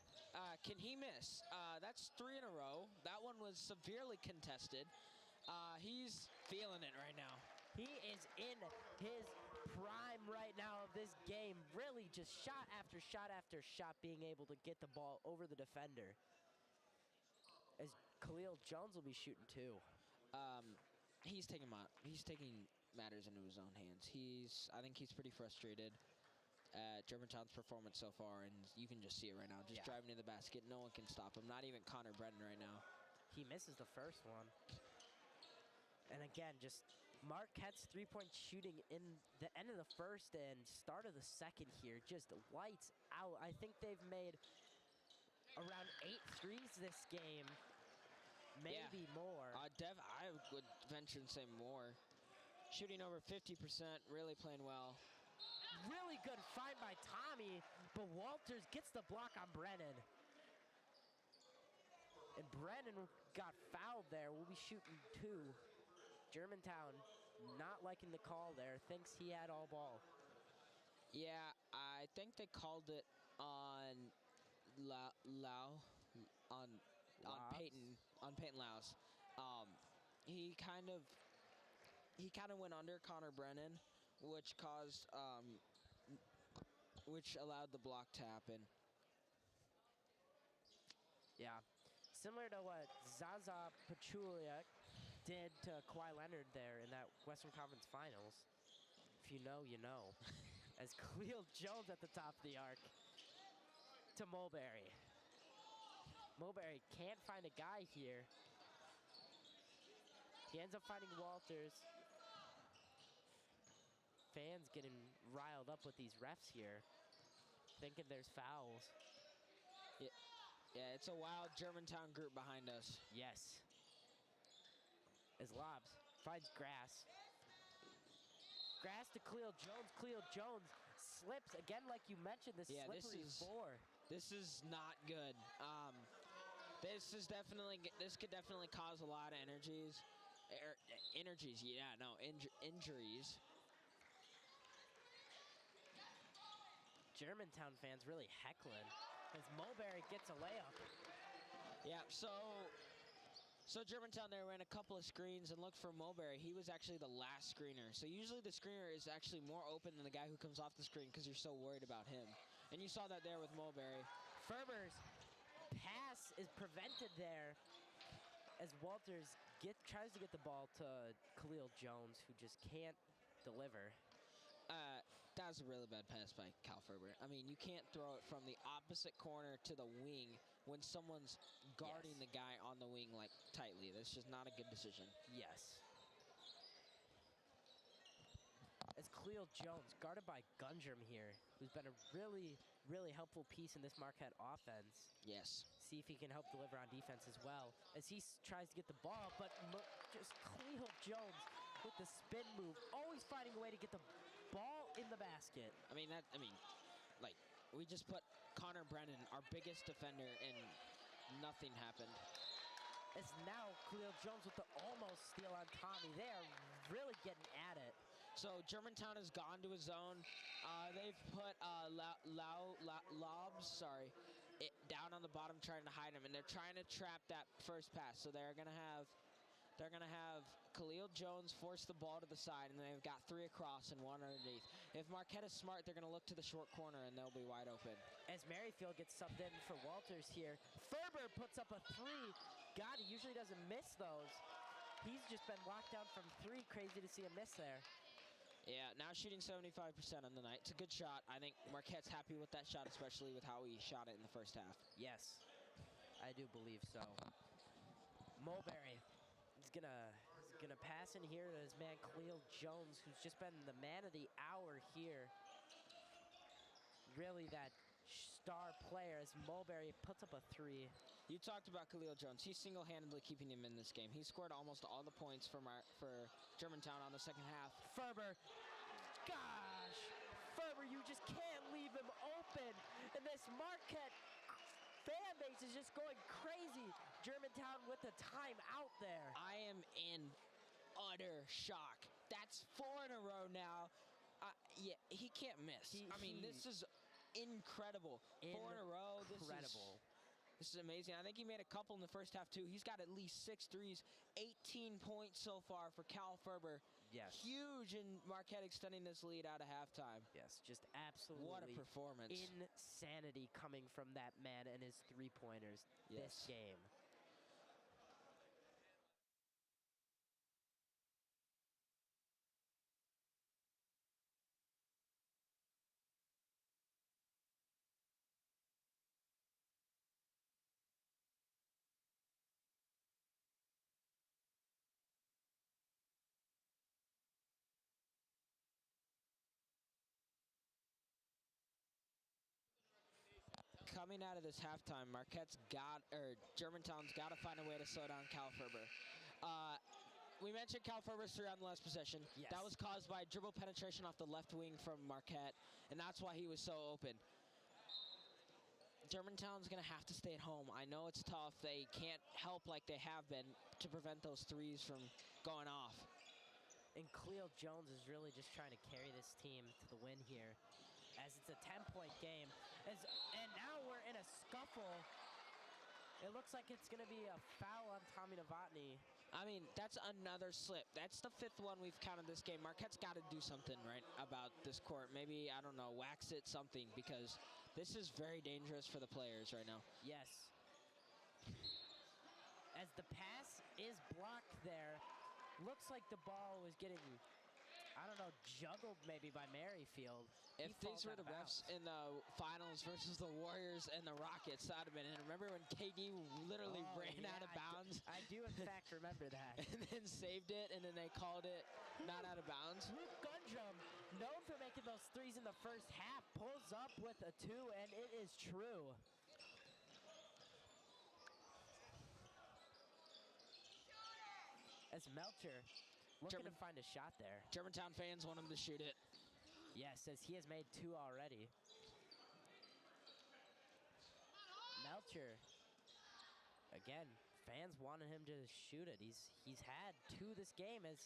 Can he miss? That's 3 in a row. That one was severely contested. He's feeling it right now. He is in his prime right now of this game. Really just shot after shot after shot being able to get the ball over the defender. As Khalil Jones will be shooting too. He's taking matters into his own hands. I think he's pretty frustrated at Germantown's performance so far, and you can just see it right now. Just driving to the basket, no one can stop him. Not even Connor Brennan right now. He misses the first one. And again, just Marquette's three-point shooting in the end of the first and start of the second here, just lights out. I think they've made around 8 threes this game, maybe more. I would venture and say more. Shooting over 50%, really playing well. Really good find by Tommy, but Walters gets the block on Brennan. And Brennan got fouled there. We'll be shooting 2. Germantown not liking the call there, thinks he had all ball. Yeah, I think they called it on Peyton Laus. He kind of went under Connor Brennan, which allowed the block to happen. Yeah, similar to what Zaza Pachulia did to Kawhi Leonard there in that Western Conference Finals. If you know, you know. As Khalil Jones at the top of the arc to Mulberry. Mulberry can't find a guy here. He ends up finding Walters. Fans getting riled up with these refs here, thinking there's fouls. Yeah, it's a wild Germantown group behind us. Yes. As Lobs finds Grass. Grass to Khalil Jones. Khalil Jones slips again, like you mentioned. This slippery floor. This is not good. This could definitely cause a lot of injuries. Germantown fans really heckling as Mulberry gets a layup. Yeah, so Germantown there ran a couple of screens and looked for Mulberry. He was actually the last screener. So usually the screener is actually more open than the guy who comes off the screen because you're so worried about him. And you saw that there with Mulberry. Ferber's pass is prevented there as Walters tries to get the ball to Khalil Jones, who just can't deliver. That was a really bad pass by Cal Ferber. I mean, you can't throw it from the opposite corner to the wing when someone's guarding the guy on the wing like tightly. That's just not a good decision. Yes. As Khalil Jones, guarded by Gundrum here, who's been a really, really helpful piece in this Marquette offense. Yes. See if he can help deliver on defense as well. As he tries to get the ball, but just Khalil Jones with the spin move, always finding a way to get the ball in the basket. We just put Connor Brennan, our biggest defender, and nothing happened. As now Khalil Jones with the almost steal on Tommy. They are really getting at it. So Germantown has gone to a zone. They've put Lobs, down on the bottom trying to hide him, and they're trying to trap that first pass. So they're gonna have Khalil Jones force the ball to the side, and they've got 3 across and 1 underneath. If Marquette is smart, they're gonna look to the short corner and they'll be wide open. As Merrifield gets subbed in for Walters here, Ferber puts up a 3. God, he usually doesn't miss those. He's just been locked down from 3. Crazy to see him miss there. Yeah, now shooting 75% on the night. It's a good shot. I think Marquette's happy with that shot, especially with how he shot it in the first half. Yes, I do believe so. Mulberry is gonna pass in here to his man Khalil Jones, who's just been the man of the hour here. Really that star player as Mulberry puts up a 3. You talked about Khalil Jones. He's single-handedly keeping him in this game. He scored almost all the points for Germantown on the second half. Ferber, gosh, Ferber, you just can't leave him open. And this Marquette fan base is just going crazy. Germantown with a timeout there. I am in utter shock. That's 4 in a row now. Yeah, he can't miss. This is incredible. 4 in a row. Incredible. This is amazing. I think he made a couple in the first half, too. He's got at least 6 threes, 18 points so far for Cal Ferber. Yes. Huge in Marquette extending this lead out of halftime. Yes, just absolutely. What a performance. Insanity coming from that man and his three-pointers this game. Coming out of this halftime, Germantown's got to find a way to slow down Cal Ferber. We mentioned Cal Ferber's 3 on the last possession. Yes. That was caused by dribble penetration off the left wing from Marquette, and that's why he was so open. Germantown's going to have to stay at home. I know it's tough. They can't help like they have been to prevent those threes from going off. And Khalil Jones is really just trying to carry this team to the win here, as it's a 10-point game. And now we're in a scuffle. It looks like it's going to be a foul on Tommy Novotny. I mean, that's another slip. That's the 5th one we've counted this game. Marquette's got to do something right about this court. Maybe, I don't know, wax it, something, because this is very dangerous for the players right now. Yes. As the pass is blocked there, looks like the ball was getting, I don't know, juggled maybe by Merrifield. If these were the refs in the finals versus the Warriors and the Rockets, that would have been it. Remember when KD literally ran out of bounds? I do in fact remember that. And then saved it, and then they called it not out of bounds. Luke Gundrum, known for making those threes in the first half, pulls up with a 2, and it is true. As Melcher looking to find a shot there. Germantown fans want him to shoot it. Yes, as he has made 2 already. Melcher, again, fans wanted him to shoot it. He's had 2 this game, as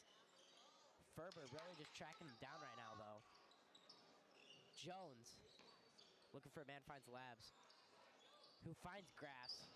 Ferber really just tracking him down right now, though. Jones, looking for a man, finds Labs, who finds Grass.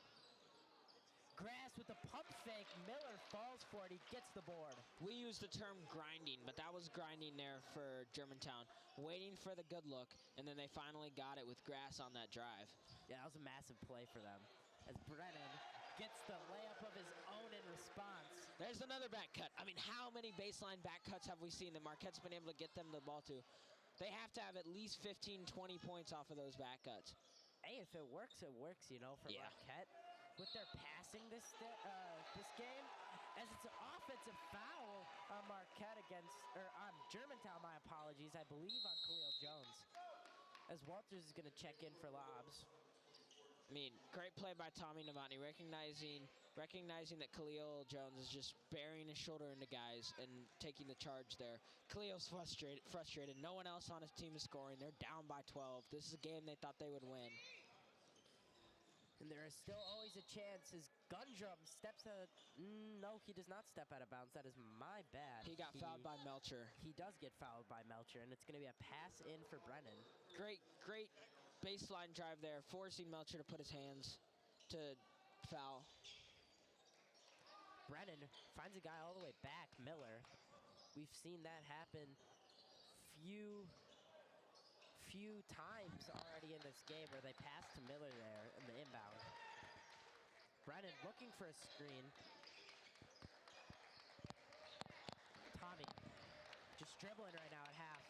Grass with the pump fake. Miller falls for it. He gets the board. We use the term grinding, but that was grinding there for Germantown. Waiting for the good look, and then they finally got it with Grass on that drive. Yeah, that was a massive play for them. As Brennan gets the layup of his own in response. There's another back cut. I mean, how many baseline back cuts have we seen that Marquette's been able to get them the ball to? They have to have at least 15, 20 points off of those back cuts. Hey, if it works, you know, for Marquette. With their passing this game, as it's an offensive foul on Marquette on Germantown, my apologies, I believe on Khalil Jones. As Walters is going to check in for lobs. I mean, great play by Tommy Novotny, recognizing that Khalil Jones is just burying his shoulder into guys and taking the charge there. Khalil's frustrated. No one else on his team is scoring. They're down by 12. This is a game they thought they would win. And there is still always a chance as Gundrum steps out. No, he does not step out of bounds. That is my bad. He got fouled by Melcher. He does get fouled by Melcher, and it's going to be a pass in for Brennan. Great baseline drive there, forcing Melcher to put his hands to foul. Brennan finds a guy all the way back, Miller. We've seen that happen few times already in this game where they pass to Miller there in the inbound. Brennan looking for a screen. Tommy just dribbling right now at half.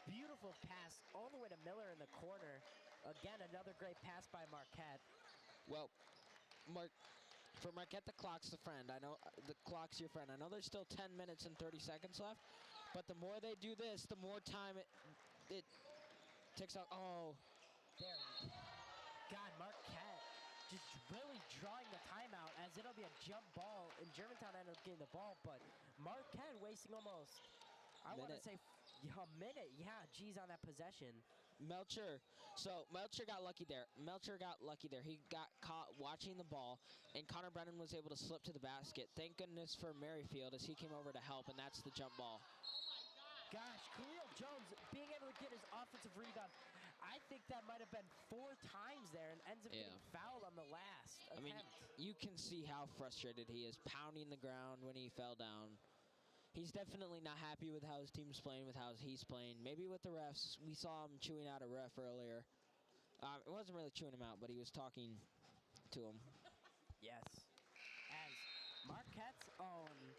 Beautiful pass all the way to Miller in the corner. Again, another great pass by Marquette. Well, for Marquette, the clock's the friend. I know the clock's your friend. I know there's still 10 minutes and 30 seconds left, but the more they do this, the more time it Takes out. Oh, There. God, Marquette just really drawing the timeout as it'll be a jump ball, and Germantown ended up getting the ball, but Marquette wasting almost, I want to Minute. say, a minute. Yeah, geez, on that possession. Melcher. So Melcher got lucky there. He got caught watching the ball, and Connor Brennan was able to slip to the basket. Thank goodness for Merrifield as he came over to help, and that's the jump ball. Gosh, Khalil Jones being able to get his offensive rebound. I think that might have been 4 times there and ends up Yeah. getting fouled on the last I mean, attempt. you can see how frustrated he is, pounding the ground when he fell down. He's definitely not happy with how his team's playing, with how he's playing. Maybe with the refs. We saw him chewing out a ref earlier. It wasn't really chewing him out, but he was talking to him. Yes. As Marquette's own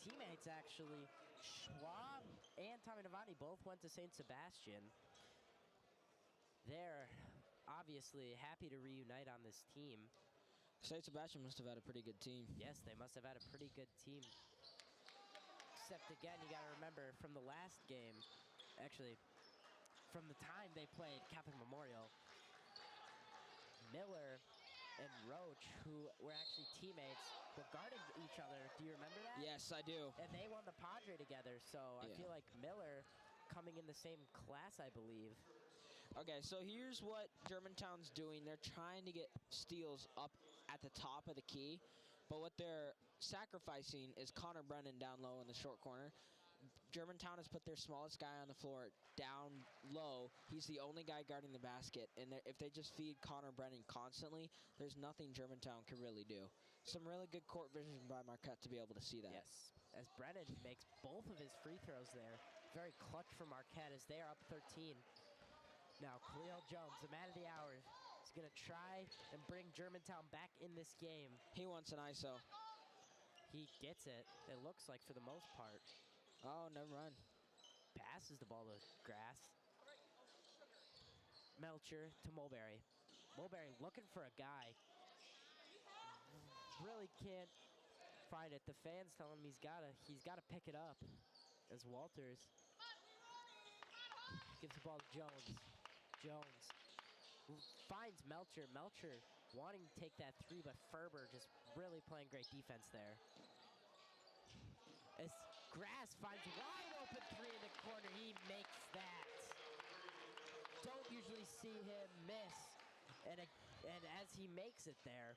teammates, actually, Schwab and Tommy Novotny both went to St. Sebastian. They're obviously happy to reunite on this team. St. Sebastian must have had a pretty good team. Yes, they must have had a pretty good team. Except again, you got to remember from the last game, actually, from the time they played Catholic Memorial, Miller and Roach, who were actually teammates, were guarding each other. Do you remember that? Yes, I do. And they won the Padre together, so I Yeah. feel like Miller coming in the same class, I believe. Okay, so here's what Germantown's doing. They're trying to get steals up at the top of the key, but what they're sacrificing is Connor Brennan down low in the short corner. Germantown has put their smallest guy on the floor down low. He's the only guy guarding the basket, and if they just feed Connor Brennan constantly, there's nothing Germantown can really do. Some really good court vision by Marquette to be able to see that. Yes, as Brennan makes both of his free throws there. Very clutch for Marquette as they are up 13. Now, Khalil Jones, the man of the hour, is going to try and bring Germantown back in this game. He wants an ISO. He gets it, it looks like, for the most part. Oh, never mind. Passes the ball to Grass. Melcher to Mulberry. Mulberry looking for a guy. Really can't find it. The fans tell him he's gotta pick it up. As Walters gives the ball to Jones. Jones finds Melcher. Melcher wanting to take that 3, but Ferber just really playing great defense there. As Grass finds wide open 3 in the corner, he makes that. Don't usually see him miss, and as he makes it there.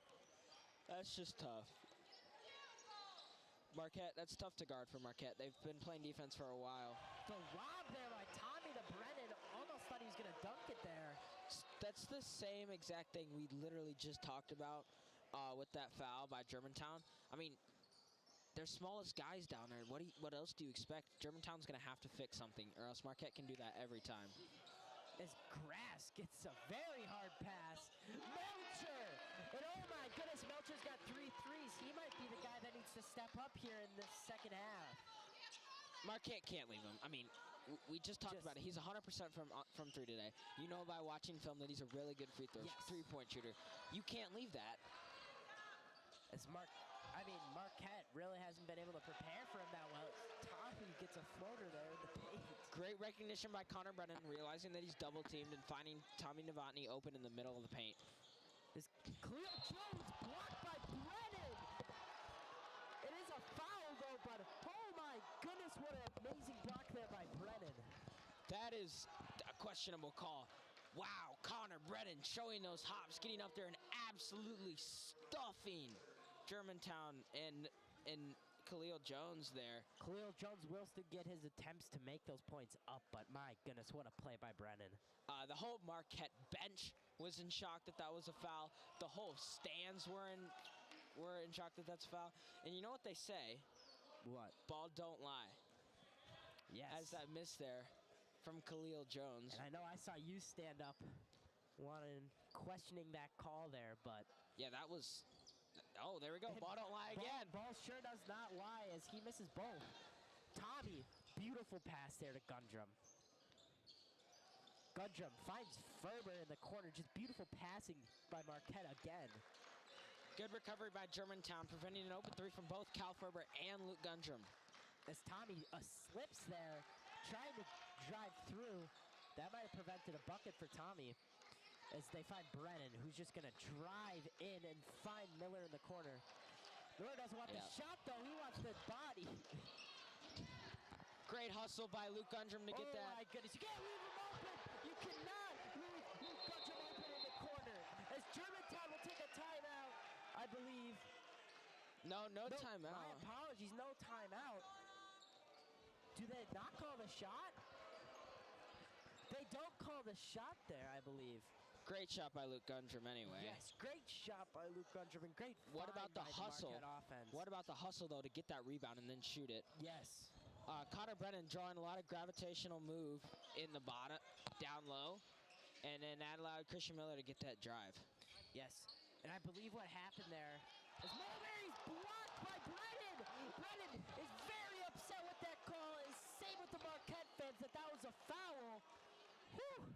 That's just tough. Marquette, that's tough to guard for Marquette. They've been playing defense for a while. The lob there by Tommy to Brennan, almost thought he was going to dunk it there. That's the same exact thing we literally just talked about with that foul by Germantown. I mean, their smallest guys down there. What else do you expect? Germantown's going to have to fix something, or else Marquette can do that every time. As Grass gets a very hard pass. Melcher! And oh my goodness, Melcher's got 3 threes. He might be the guy that needs to step up here in the second half. Marquette can't leave him. I mean, we just talked about it. He's 100% from 3 today. You know by watching film that he's a really good three-point shooter. You can't leave that. As Marquette really hasn't been able to prepare for him that well. Tommy gets a floater there in the paint. Great recognition by Connor Brennan, realizing that he's double-teamed and finding Tommy Novotny open in the middle of the paint. Is Khalil Jones blocked by Brennan. It is a foul though, but oh my goodness, what an amazing block there by Brennan. That is a questionable call. Wow, Connor Brennan showing those hops, getting up there and absolutely stuffing Germantown and Khalil Jones there. Khalil Jones will still get his attempts to make those points up, but my goodness, what a play by Brennan. The whole Marquette bench was in shock that that was a foul. The whole stands were in shock that that's a foul. And you know what they say? What? Ball don't lie. Yes. As that miss there from Khalil Jones. And I know I saw you stand up questioning that call there, but... Yeah, that was... Oh, there we go. Ball don't lie again. Ball sure does not lie as he misses both. Tommy, beautiful pass there to Gundrum. Gundrum finds Ferber in the corner. Just beautiful passing by Marquette again. Good recovery by Germantown, preventing an open 3 from both Cal Ferber and Luke Gundrum. As Tommy slips there, trying to drive through. that might have prevented a bucket for Tommy as they find Brennan, who's just going to drive in and find Miller in the corner. Miller doesn't want the shot, though. He wants the body. Great hustle by Luke Gundrum to get that. Oh, my goodness. You can't leave him open. You cannot leave Luke Gundrum open in the corner. As Germantown will take a timeout, I believe. No timeout. My apologies, no timeout. Do they not call the shot? They don't call the shot there, I believe. Great shot by Luke Gundrum anyway. Yes, great shot by Luke Gundrum and great What about the find by hustle? Marquette offense. What about the hustle, though, to get that rebound and then shoot it? Yes. Connor Brennan drawing a lot of gravitational move in the bottom, down low, and then that allowed Christian Miller to get that drive. Yes, and I believe what happened there is Mulberry's blocked by Brennan. Brennan is very upset with that call. And same with the Marquette fans that was a foul. Whew.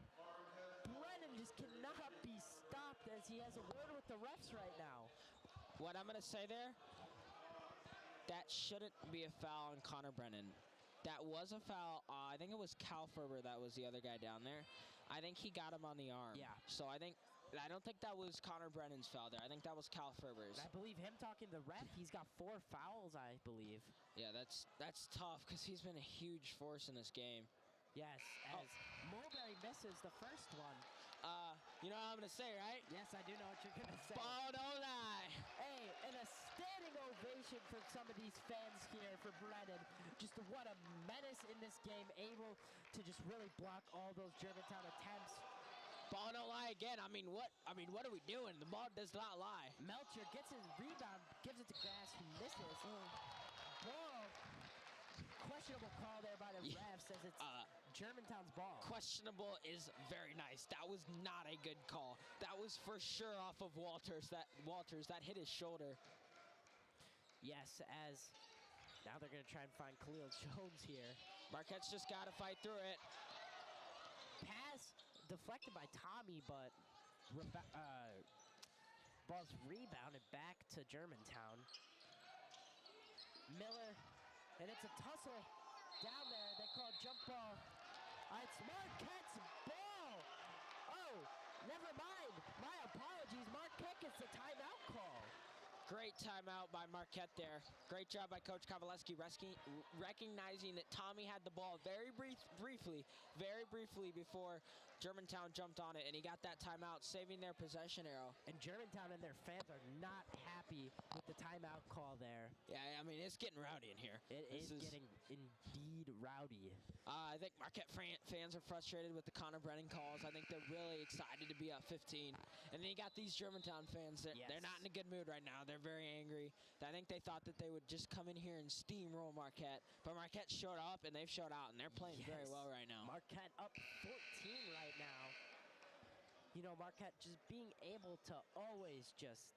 Brennan just cannot be stopped as he has a word with the refs right now. What I'm going to say there, that shouldn't be a foul on Connor Brennan. That was a foul. I think it was Cal Ferber that was the other guy down there. I think he got him on the arm. Yeah. So I don't think that was Connor Brennan's foul there. I think that was Cal Ferber's. I believe him talking to the ref, he's got 4 fouls, I believe. Yeah, that's tough because he's been a huge force in this game. Yes, as Mulberry misses the first one. You know what I'm going to say, right? Yes, I do know what you're going to say. Ball don't lie. Hey, and a standing ovation for some of these fans here for Brennan. Just what a menace in this game, able to just really block all those Germantown attempts. Ball don't lie again. I mean, what are we doing? The ball does not lie. Melcher gets his rebound, gives it to Grass, who misses. Ball. Questionable call there by the ref, says it's Germantown's ball. Questionable is very nice. That was not a good call. That was for sure off of Walters. That hit his shoulder. Yes, as now they're going to try and find Khalil Jones here. Marquette's just got to fight through it. Pass deflected by Tommy, but ball's rebounded back to Germantown. Miller, and it's a tussle down there. They call jump ball. It's Marquette's ball. Oh, never mind. My apologies. Marquette gets the timeout call. Great timeout by Marquette there. Great job by Coach Bilansky recognizing that Tommy had the ball very briefly before Germantown jumped on it, and he got that timeout, saving their possession arrow. And Germantown and their fans are not happy with the timeout call there. Yeah, I mean, it's getting rowdy in here. It is getting indeed rowdy. I think Marquette fans are frustrated with the Connor Brennan calls. I think they're really excited to be up 15. And then you got these Germantown fans. They're not in a good mood right now. They're very angry. I think they thought that they would just come in here and steamroll Marquette. But Marquette showed up, and they've showed out, and they're playing very well right now. Marquette up 14 right now. You know, Marquette just being able to always just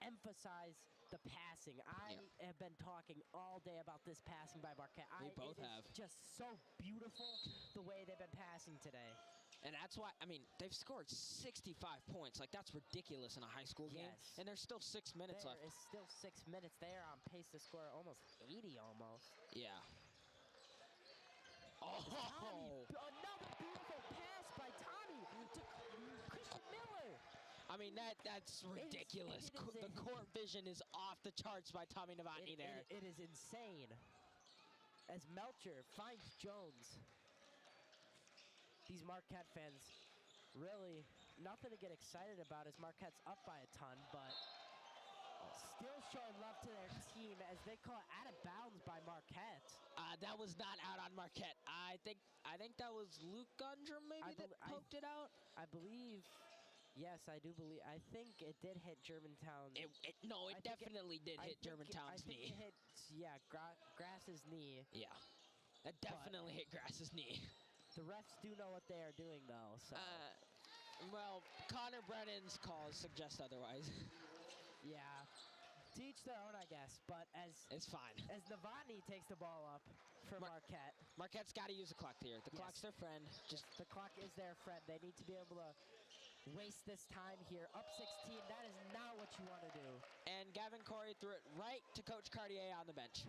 emphasize the passing. I have been talking all day about this passing by Marquette. We both have. Just so beautiful the way they've been passing today. And that's why, I mean, they've scored 65 points. Like, that's ridiculous in a high school game. And there's still 6 minutes left. There is still 6 minutes. They are on pace to score almost 80 almost. Yeah. Tommy, another beautiful pass by Tommy to Christian Miller. I mean, that's ridiculous. The court vision is off the charts by Tommy Novotny there. It is insane. As Melcher finds Jones. These Marquette fans, really nothing to get excited about as Marquette's up by a ton, but still showing love to their team as they call it out of bounds by Marquette. That was not out on Marquette. I think that was Luke Gundrum maybe that poked it out. I believe, yes, I do believe. I think it did hit Germantown. It definitely did hit Germantown's knee. It hit, Grass's knee. Yeah, that definitely hit Grass's knee. The refs do know what they are doing, though. So. Well, Connor Brennan's calls suggest otherwise. Yeah. To each their own, I guess. But it's fine. As Novotny takes the ball up for Marquette. Marquette's got to use the clock here. The clock's their friend. The clock is their friend. They need to be able to waste this time here. Up 16, that is not what you want to do. And Gavin Corey threw it right to Coach Cartier on the bench.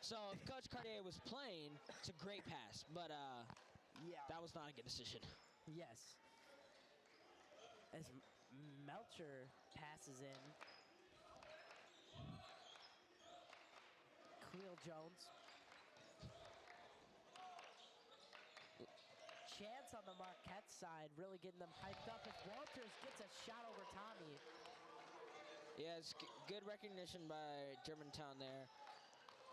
So if Coach Cartier was playing, it's a great pass. But Yeah. That was not a good decision. Yes. As Melcher passes in. Khalil Jones. Chance on the Marquette side, really getting them hyped up as Walters gets a shot over Tommy. Yeah, it's good recognition by Germantown there,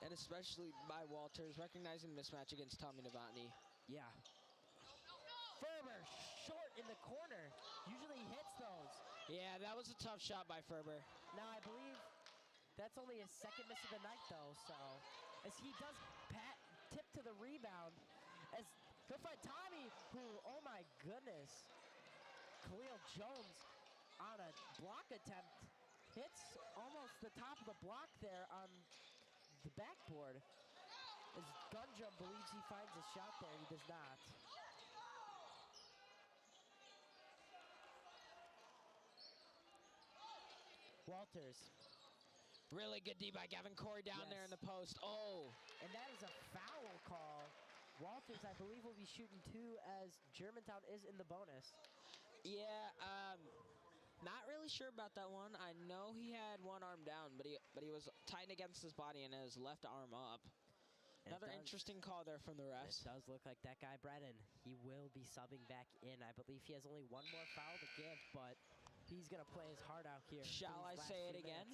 and especially by Walters, recognizing the mismatch against Tommy Novotny. Yeah. Ferber, short in the corner. Usually hits those. Yeah, that was a tough shot by Ferber. Now, I believe that's only his second miss of the night, though, so as he does tip to the rebound, as he'll find Tommy, who, oh my goodness, Khalil Jones on a block attempt hits almost the top of the block there on the backboard. As Gundrum believes he finds a shot there, he does not. Walters. Really good D by Gavin Corey down there in the post. Oh. And that is a foul call. Walters, I believe, will be shooting 2 as Germantown is in the bonus. Yeah, not really sure about that one. I know he had one arm down, but he was tight against his body and his left arm up. Another interesting call there from the refs. It does look like that guy, Brennan. He will be subbing back in. I believe he has only one more foul to give, but he's going to play his heart out here. Shall I say it again?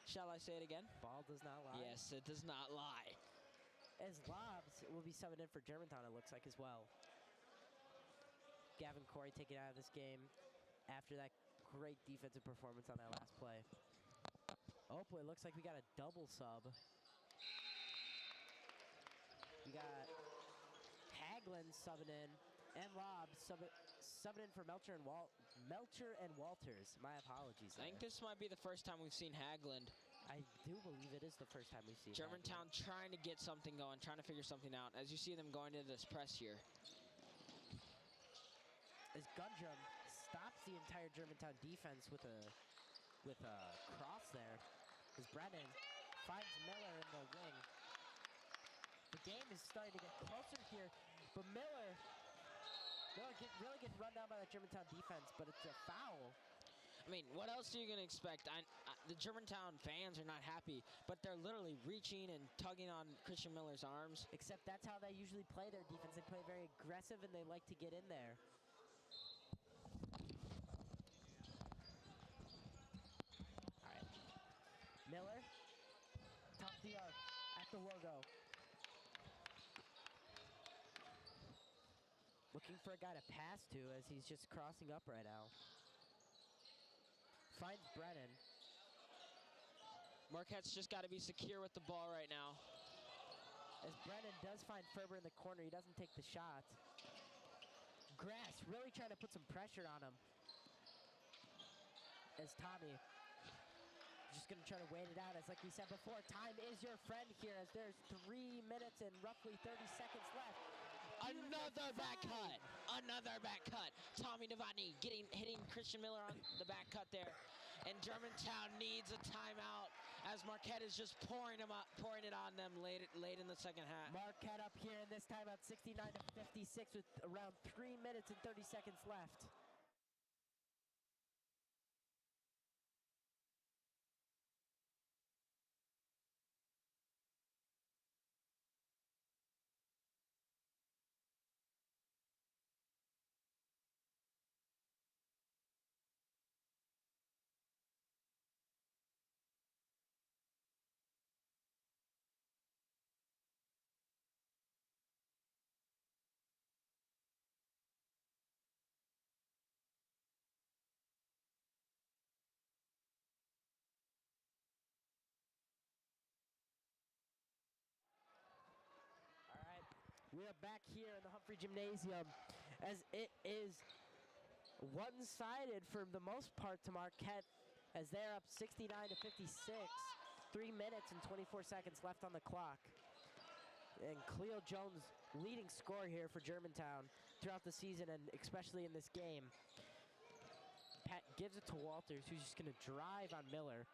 Shall I say it again? Ball does not lie. Yes, it does not lie. As Lobs will be subbing in for Germantown, it looks like, as well. Gavin Corey taken out of this game after that great defensive performance on that last play. Oh boy, looks like we got a double sub. We got Haglund subbing in and Lobs subbing in for Melcher and Walters. My apologies. I think this might be the first time we've seen Haglund. I do believe it is the first time we've seen Germantown trying to get something going, trying to figure something out. As you see them going into this press here. As Gundrum stops the entire Germantown defense with a cross there. As Brennan finds Miller in the wing. The game is starting to get closer here, but Miller really getting run down by the Germantown defense, but it's a foul. I mean, what else are you going to expect? The Germantown fans are not happy, but they're literally reaching and tugging on Christian Miller's arms. Except that's how they usually play their defense. They play very aggressive, and they like to get in there. All right. Miller, top of the arc, at the logo. Looking for a guy to pass to as he's just crossing up right now. Finds Brennan. Marquette's just got to be secure with the ball right now. As Brennan does find Ferber in the corner, he doesn't take the shot. Grass really trying to put some pressure on him. As Tommy just going to try to wait it out. As like we said before, time is your friend here as there's 3 minutes and roughly 30 seconds left. Another back cut. Another back cut. Tommy Novotny hitting Christian Miller on the back cut there. And Germantown needs a timeout as Marquette is just pouring it on them late in the second half. Marquette up here in this timeout, 69-56 with around 3 minutes and 30 seconds left. We are back here in the Humphrey Gymnasium as it is one-sided for the most part to Marquette as they're up 69-56. 3 minutes and 24 seconds left on the clock. And Khalil Jones leading scorer here for Germantown throughout the season and especially in this game. Pat gives it to Walters, who's just going to drive on Miller.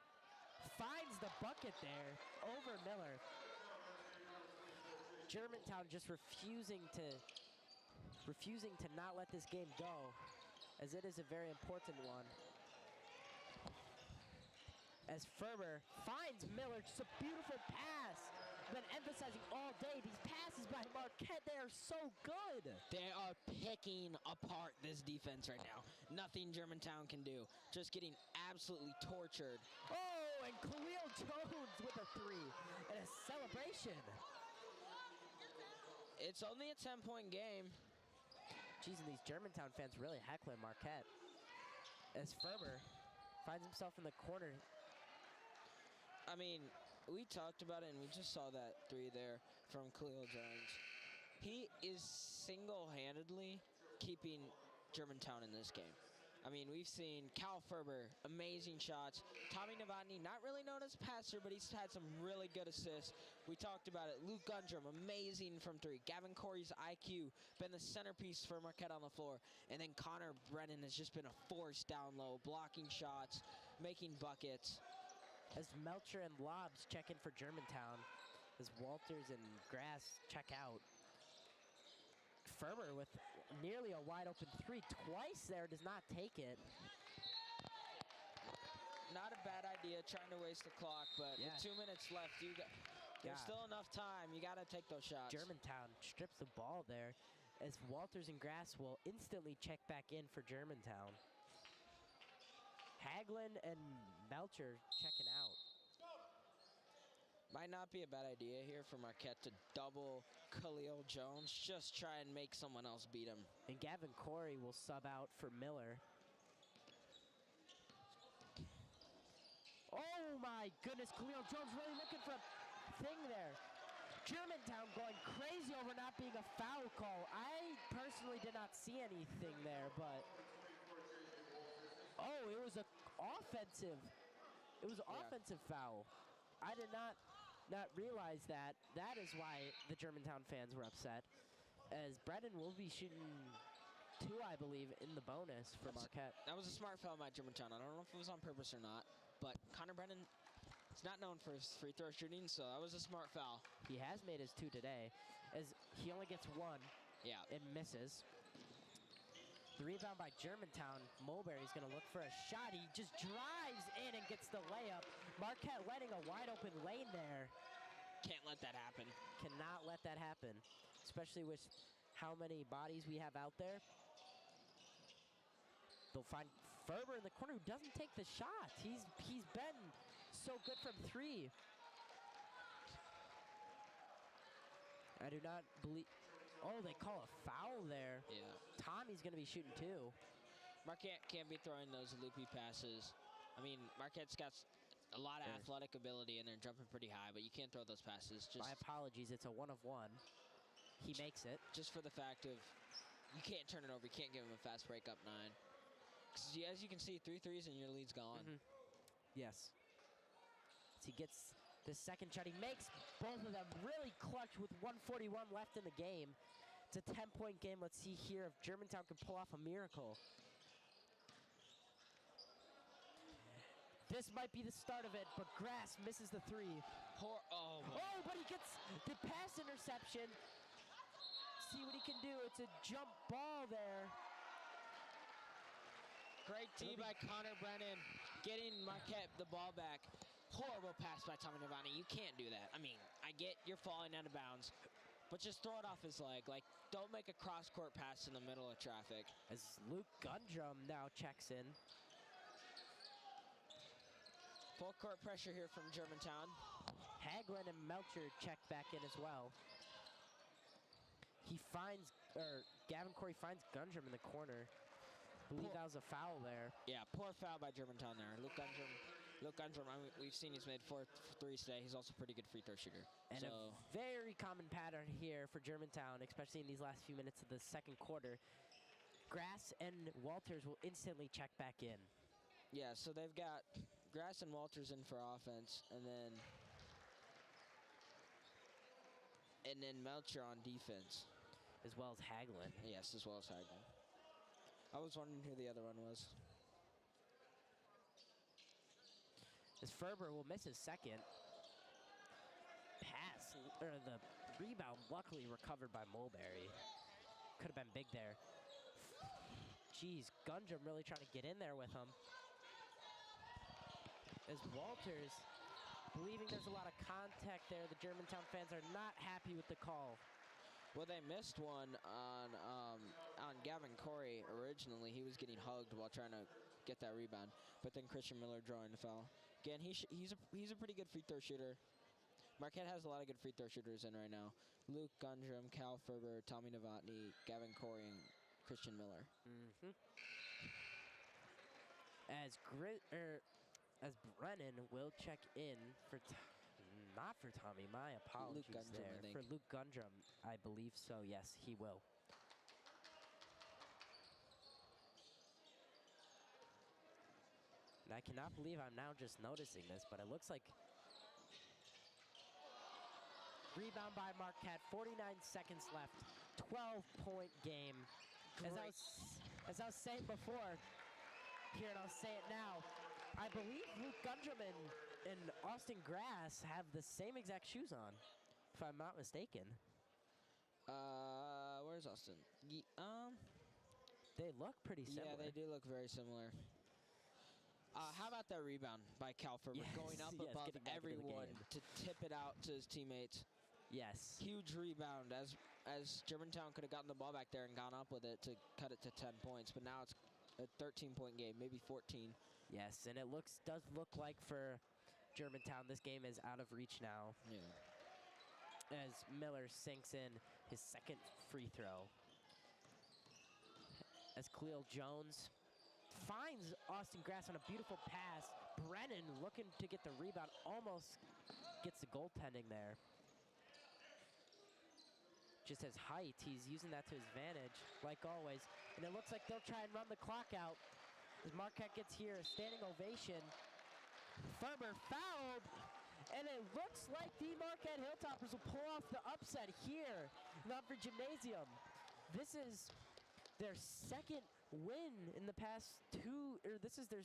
Finds the bucket there over Miller. Germantown just refusing to refusing to not let this game go, as it is a very important one. As Ferber finds Miller, just a beautiful pass. Been emphasizing all day, these passes by Marquette, they are so good. They are picking apart this defense right now. Nothing Germantown can do. Just getting absolutely tortured. Oh, and Khalil Jones with a three and a celebration. It's only a 10-point game. Geez, and these Germantown fans really heckling Marquette. As Ferber finds himself in the corner. I mean, we talked about it, and we just saw that three there from Khalil Jones. He is single-handedly keeping Germantown in this game. I mean, we've seen Cal Ferber, amazing shots. Tommy Novotny, not really known as a passer, but he's had some really good assists. We talked about it. Luke Gundrum, amazing from three. Gavin Corey's IQ, been the centerpiece for Marquette on the floor. And then Connor Brennan has just been a force down low, blocking shots, making buckets. As Melcher and Lobs check in for Germantown, as Walters and Grass check out. Ferber with nearly a wide open three twice there, does not take it. Not a bad idea trying to waste the clock, but Yeah. with 2 minutes left, there's still enough time. You got to take those shots. Germantown strips the ball there, as Walters and Grass will instantly check back in for Germantown. Haglin and Melcher checking out. Might not be a bad idea here for Marquette to double Khalil Jones. Just try and make someone else beat him. And Gavin Corey will sub out for Miller. Oh my goodness, Khalil Jones really looking for a thing there. Germantown going crazy over not being a foul call. I personally did not see anything there, but oh, it was a offensive. It was an offensive foul. I did not realize that. That is why the Germantown fans were upset, as Brennan will be shooting two, I believe, in the bonus for Marquette. That was a smart foul by Germantown. I don't know if it was on purpose or not, but Connor Brennan is not known for his free throw shooting, so that was a smart foul. He has made his two today, as he only gets one and misses. The rebound by Germantown. Mulberry's going to look for a shot. He just drives in and gets the layup. Marquette letting a wide open lane there. Can't let that happen. Cannot let that happen, especially with how many bodies we have out there. They'll find Ferber in the corner, who doesn't take the shot. He's been so good from three. I do not believe. Oh, they call a foul there. Yeah. Tommy's going to be shooting two. Marquette can't be throwing those loopy passes. I mean, Marquette's got a lot of athletic ability, and they're jumping pretty high, but you can't throw those passes. My apologies, it's a 1-of-1. He makes it. Just for the fact of you can't turn it over. You can't give him a fast break up 9. 'Cause as you can see, 3 threes and your lead's gone. Yes. As he gets the second shot, he makes both of them really clutch with 1:41 left in the game. It's a 10-point game. Let's see here if Germantown can pull off a miracle. This might be the start of it, but Grass misses the three. Oh, but he gets the pass interception. See what he can do. It's a jump ball there. Great tee by Connor Brennan, getting Marquette the ball back. Horrible pass by Tommy Novotny. You can't do that. I mean, I get you're falling out of bounds, but just throw it off his leg. Like, don't make a cross-court pass in the middle of traffic. As Luke Gundrum now checks in. Full court pressure here from Germantown. Haglin and Melcher check back in as well. Gavin Corey finds Gundrum in the corner. I believe that was a foul there. Yeah, poor foul by Germantown there. Luke Gundrum, I mean, we've seen he's made 4 threes today. He's also a pretty good free throw shooter. And a very common pattern here for Germantown, especially in these last few minutes of the second quarter. Grass and Walters will instantly check back in. Yeah, so they've got Grass and Walters in for offense, and then Melcher on defense. As well as Haglin. Yes, as well as Haglin. I was wondering who the other one was. As Ferber will miss his second. The rebound luckily recovered by Mulberry. could have been big there. Jeez, Gundrum really trying to get in there with him. As Walters, believing there's a lot of contact there, the Germantown fans are not happy with the call. Well, they missed one on Gavin Corey originally. He was getting hugged while trying to get that rebound, but then Christian Miller drawing the foul. Again, he's a pretty good free throw shooter. Marquette has a lot of good free throw shooters in right now. Luke Gundrum, Cal Ferber, Tommy Novotny, Gavin Corey, and Christian Miller. As Brennan will check in for, not for Tommy, my apologies Luke Gundrum, there. I think. For Luke Gundrum, I believe so, yes, he will. And I cannot believe I'm now just noticing this, but it looks like rebound by Marquette, 49 seconds left, 12-point game. As I was saying before, here and I'll say it now, I believe Luke Gundrum and Austin Grass have the same exact shoes on, if I'm not mistaken. Where's Austin? They look pretty similar. Yeah, they do look very similar. How about that rebound by Cal Ferber, Yes, going up yes, above getting back into the everyone game. to tip it out to his teammates? Yes. Huge rebound as Germantown could have gotten the ball back there and gone up with it to cut it to 10 points, but now it's a 13-point game, maybe 14. Yes, and it does look like for Germantown, this game is out of reach now. Yeah. As Miller sinks in his second free throw. As Khalil Jones finds Austin Grass on a beautiful pass. Brennan looking to get the rebound, almost gets the goaltending there. Just his height, he's using that to his advantage, like always. And it looks like they'll try and run the clock out. As Marquette gets here, a standing ovation. Ferber fouled, and it looks like the Marquette Hilltoppers will pull off the upset here in the Humphrey Gymnasium. This is their second win in the past this is their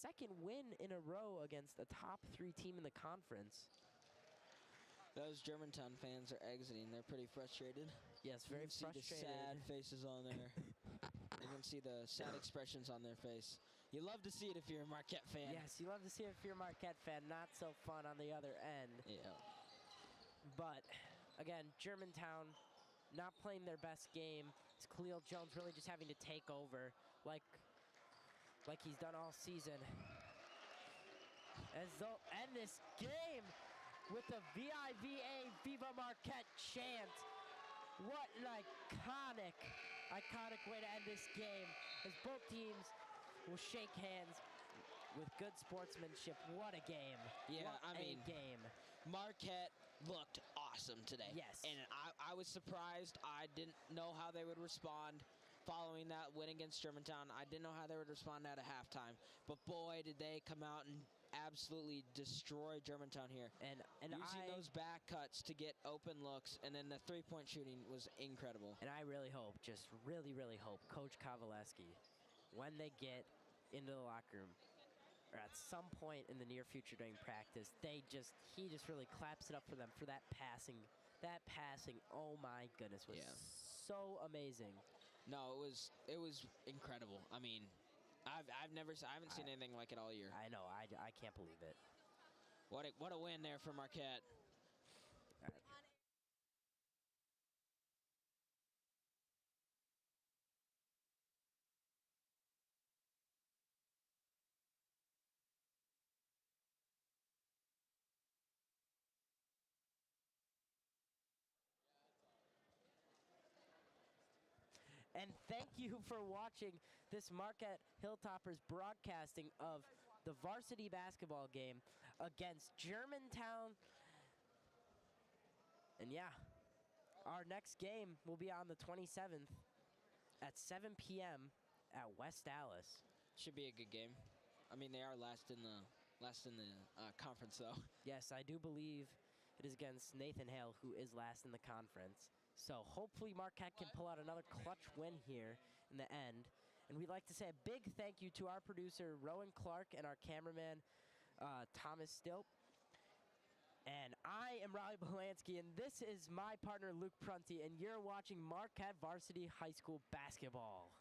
second win in a row against a top 3 team in the conference. Those Germantown fans are exiting. They're pretty frustrated. Yes, very You can frustrated. see the sad faces on there. You can see the sad expressions on their face. You love to see it if you're a Marquette fan. Yes, you love to see it if you're a Marquette fan. Not so fun on the other end. Yeah. But, again, Germantown not playing their best game. It's Khalil Jones really just having to take over like he's done all season. As they'll end this game with the VIVA Viva Marquette chant. What an iconic way to end this game, as both teams will shake hands with good sportsmanship. What a game. Yeah, what I mean, a game. Marquette looked awesome today. Yes. And I was surprised. I didn't know how they would respond following that win against Germantown. I didn't know how they would respond at a halftime. But boy, did they come out and absolutely destroy Germantown here. And using those back cuts to get open looks, and then the three-point shooting was incredible. And I really hope, just really, really hope, Coach Kowaleski, when they get into the locker room, or at some point in the near future during practice, he just really claps it up for them for that passing. That passing, oh my goodness, was so amazing. No, it was incredible. I mean, I haven't seen anything like it all year. I know, I can't believe it. What a win there for Marquette. And thank you for watching this Marquette Hilltoppers broadcasting of the varsity basketball game against Germantown. And yeah, our next game will be on the 27th at 7 p.m. at West Dallas. Should be a good game. I mean, they are last in the conference, though. Yes, I do believe it is against Nathan Hale, who is last in the conference. So hopefully Marquette can pull out another clutch win here in the end. And we'd like to say a big thank you to our producer, Rowen Clarke, and our cameraman, Thomas Stilp. And I am Raleigh Bilansky, and this is my partner Luke Prunty, and you're watching Marquette Varsity High School basketball.